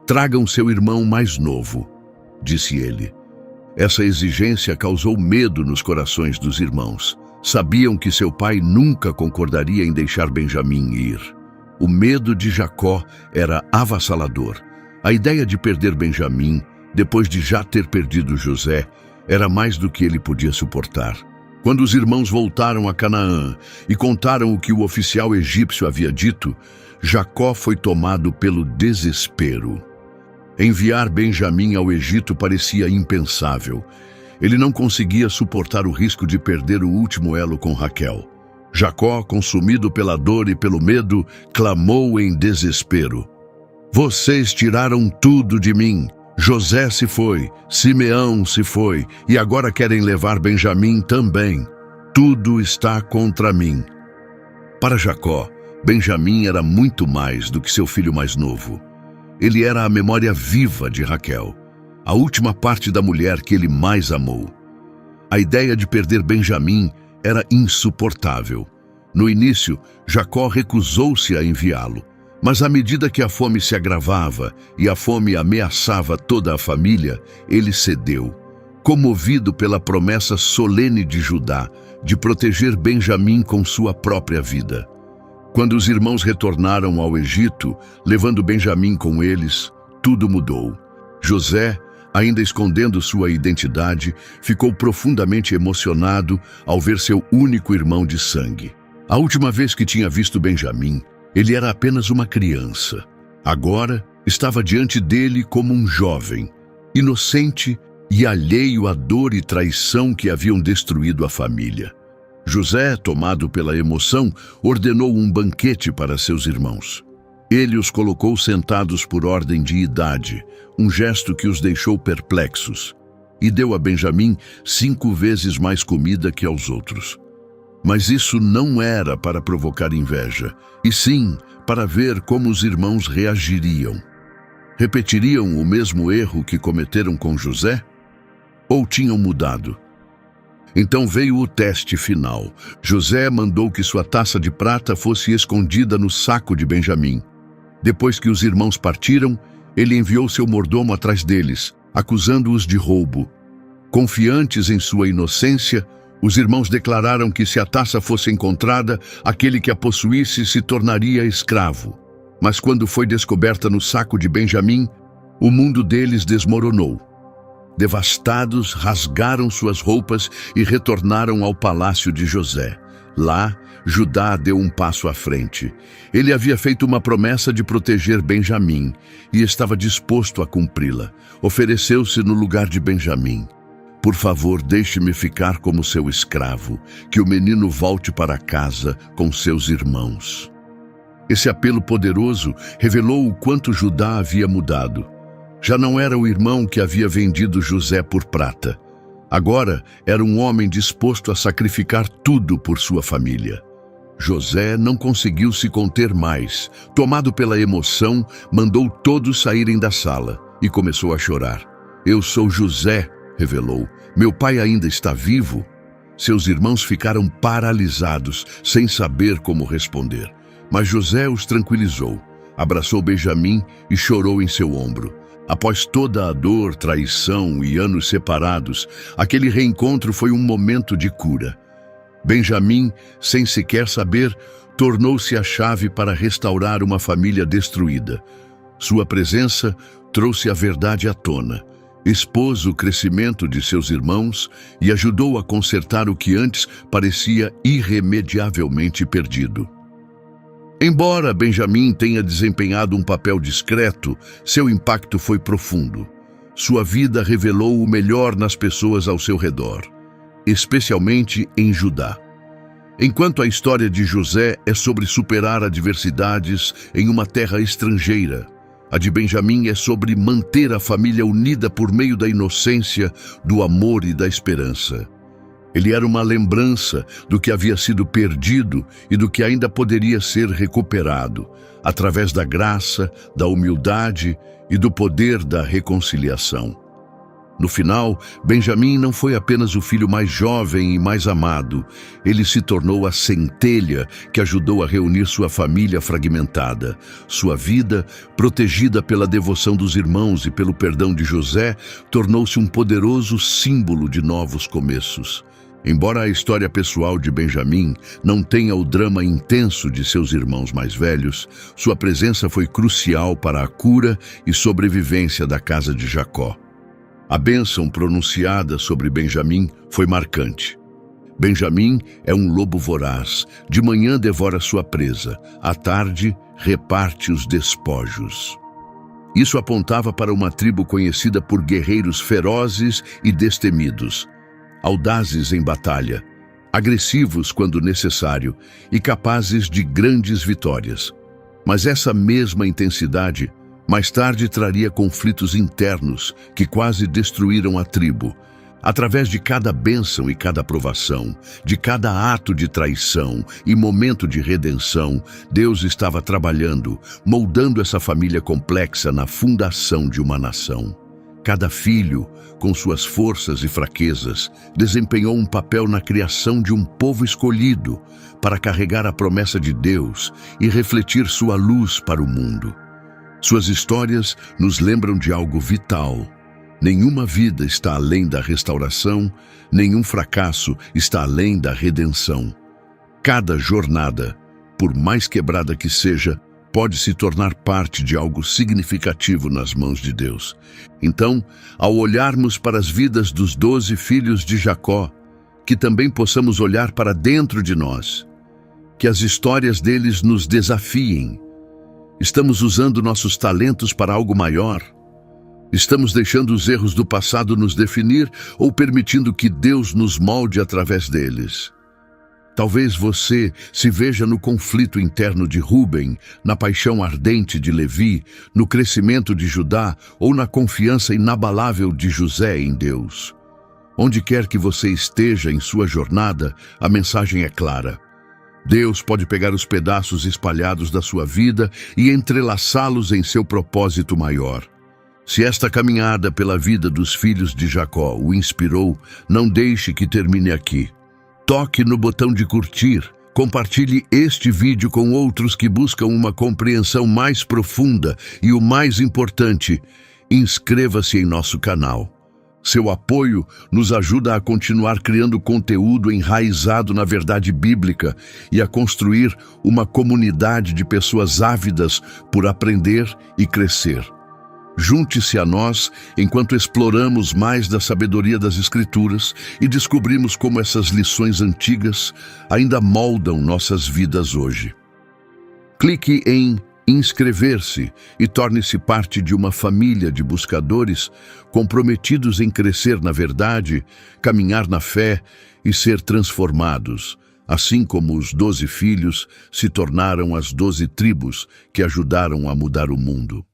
«Tragam seu irmão mais novo», disse ele. Essa exigência causou medo nos corações dos irmãos. Sabiam que seu pai nunca concordaria em deixar Benjamim ir. O medo de Jacó era avassalador. A ideia de perder Benjamim, depois de já ter perdido José, era mais do que ele podia suportar. Quando os irmãos voltaram a Canaã e contaram o que o oficial egípcio havia dito, Jacó foi tomado pelo desespero. Enviar Benjamim ao Egito parecia impensável. Ele não conseguia suportar o risco de perder o último elo com Raquel. Jacó, consumido pela dor e pelo medo, clamou em desespero: "Vocês tiraram tudo de mim. José se foi, Simeão se foi, e agora querem levar Benjamim também. Tudo está contra mim." Para Jacó, Benjamim era muito mais do que seu filho mais novo. Ele era a memória viva de Raquel, a última parte da mulher que ele mais amou. A ideia de perder Benjamim era insuportável. No início, Jacó recusou-se a enviá-lo, mas à medida que a fome se agravava e a fome ameaçava toda a família, ele cedeu, comovido pela promessa solene de Judá de proteger Benjamim com sua própria vida. Quando os irmãos retornaram ao Egito, levando Benjamim com eles, tudo mudou. José, ainda escondendo sua identidade, ficou profundamente emocionado ao ver seu único irmão de sangue. A última vez que tinha visto Benjamim, ele era apenas uma criança. Agora, estava diante dele como um jovem, inocente e alheio à dor e traição que haviam destruído a família. José, tomado pela emoção, ordenou um banquete para seus irmãos. Ele os colocou sentados por ordem de idade, um gesto que os deixou perplexos, e deu a Benjamim 5 vezes mais comida que aos outros. Mas isso não era para provocar inveja, e sim para ver como os irmãos reagiriam. Repetiriam o mesmo erro que cometeram com José? Ou tinham mudado? Então veio o teste final. José mandou que sua taça de prata fosse escondida no saco de Benjamim. Depois que os irmãos partiram, ele enviou seu mordomo atrás deles, acusando-os de roubo. Confiantes em sua inocência, os irmãos declararam que se a taça fosse encontrada, aquele que a possuísse se tornaria escravo. Mas quando foi descoberta no saco de Benjamim, o mundo deles desmoronou. Devastados, rasgaram suas roupas e retornaram ao palácio de José. Lá, Judá deu um passo à frente. Ele havia feito uma promessa de proteger Benjamim e estava disposto a cumpri-la. Ofereceu-se no lugar de Benjamim. "Por favor, deixe-me ficar como seu escravo, que o menino volte para casa com seus irmãos." Esse apelo poderoso revelou o quanto Judá havia mudado. Já não era o irmão que havia vendido José por prata. Agora era um homem disposto a sacrificar tudo por sua família. José não conseguiu se conter mais. Tomado pela emoção, mandou todos saírem da sala e começou a chorar. "Eu sou José", revelou. "Meu pai ainda está vivo?" Seus irmãos ficaram paralisados, sem saber como responder. Mas José os tranquilizou, abraçou Benjamim e chorou em seu ombro. Após toda a dor, traição e anos separados, aquele reencontro foi um momento de cura. Benjamim, sem sequer saber, tornou-se a chave para restaurar uma família destruída. Sua presença trouxe a verdade à tona, expôs o crescimento de seus irmãos e ajudou a consertar o que antes parecia irremediavelmente perdido. Embora Benjamim tenha desempenhado um papel discreto, seu impacto foi profundo. Sua vida revelou o melhor nas pessoas ao seu redor, especialmente em Judá. Enquanto a história de José é sobre superar adversidades em uma terra estrangeira, a de Benjamim é sobre manter a família unida por meio da inocência, do amor e da esperança. Ele era uma lembrança do que havia sido perdido e do que ainda poderia ser recuperado, através da graça, da humildade e do poder da reconciliação. No final, Benjamim não foi apenas o filho mais jovem e mais amado, ele se tornou a centelha que ajudou a reunir sua família fragmentada. Sua vida, protegida pela devoção dos irmãos e pelo perdão de José, tornou-se um poderoso símbolo de novos começos. Embora a história pessoal de Benjamim não tenha o drama intenso de seus irmãos mais velhos, sua presença foi crucial para a cura e sobrevivência da casa de Jacó. A bênção pronunciada sobre Benjamim foi marcante. Benjamim é um lobo voraz, de manhã devora sua presa, à tarde reparte os despojos. Isso apontava para uma tribo conhecida por guerreiros ferozes e destemidos, audazes em batalha, agressivos quando necessário e capazes de grandes vitórias. Mas essa mesma intensidade mais tarde traria conflitos internos que quase destruíram a tribo. Através de cada bênção e cada provação, de cada ato de traição e momento de redenção, Deus estava trabalhando, moldando essa família complexa na fundação de uma nação. Cada filho, com suas forças e fraquezas, desempenhou um papel na criação de um povo escolhido para carregar a promessa de Deus e refletir sua luz para o mundo. Suas histórias nos lembram de algo vital. Nenhuma vida está além da restauração, nenhum fracasso está além da redenção. Cada jornada, por mais quebrada que seja, pode se tornar parte de algo significativo nas mãos de Deus. Então, ao olharmos para as vidas dos 12 filhos de Jacó, que também possamos olhar para dentro de nós, que as histórias deles nos desafiem. Estamos usando nossos talentos para algo maior? Estamos deixando os erros do passado nos definir ou permitindo que Deus nos molde através deles? Talvez você se veja no conflito interno de Rúben, na paixão ardente de Levi, no crescimento de Judá ou na confiança inabalável de José em Deus. Onde quer que você esteja em sua jornada, a mensagem é clara. Deus pode pegar os pedaços espalhados da sua vida e entrelaçá-los em seu propósito maior. Se esta caminhada pela vida dos filhos de Jacó o inspirou, não deixe que termine aqui. Toque no botão de curtir, compartilhe este vídeo com outros que buscam uma compreensão mais profunda e, o mais importante, inscreva-se em nosso canal. Seu apoio nos ajuda a continuar criando conteúdo enraizado na verdade bíblica e a construir uma comunidade de pessoas ávidas por aprender e crescer. Junte-se a nós enquanto exploramos mais da sabedoria das Escrituras e descobrimos como essas lições antigas ainda moldam nossas vidas hoje. Clique em inscrever-se e torne-se parte de uma família de buscadores comprometidos em crescer na verdade, caminhar na fé e ser transformados, assim como os 12 filhos se tornaram as 12 tribos que ajudaram a mudar o mundo.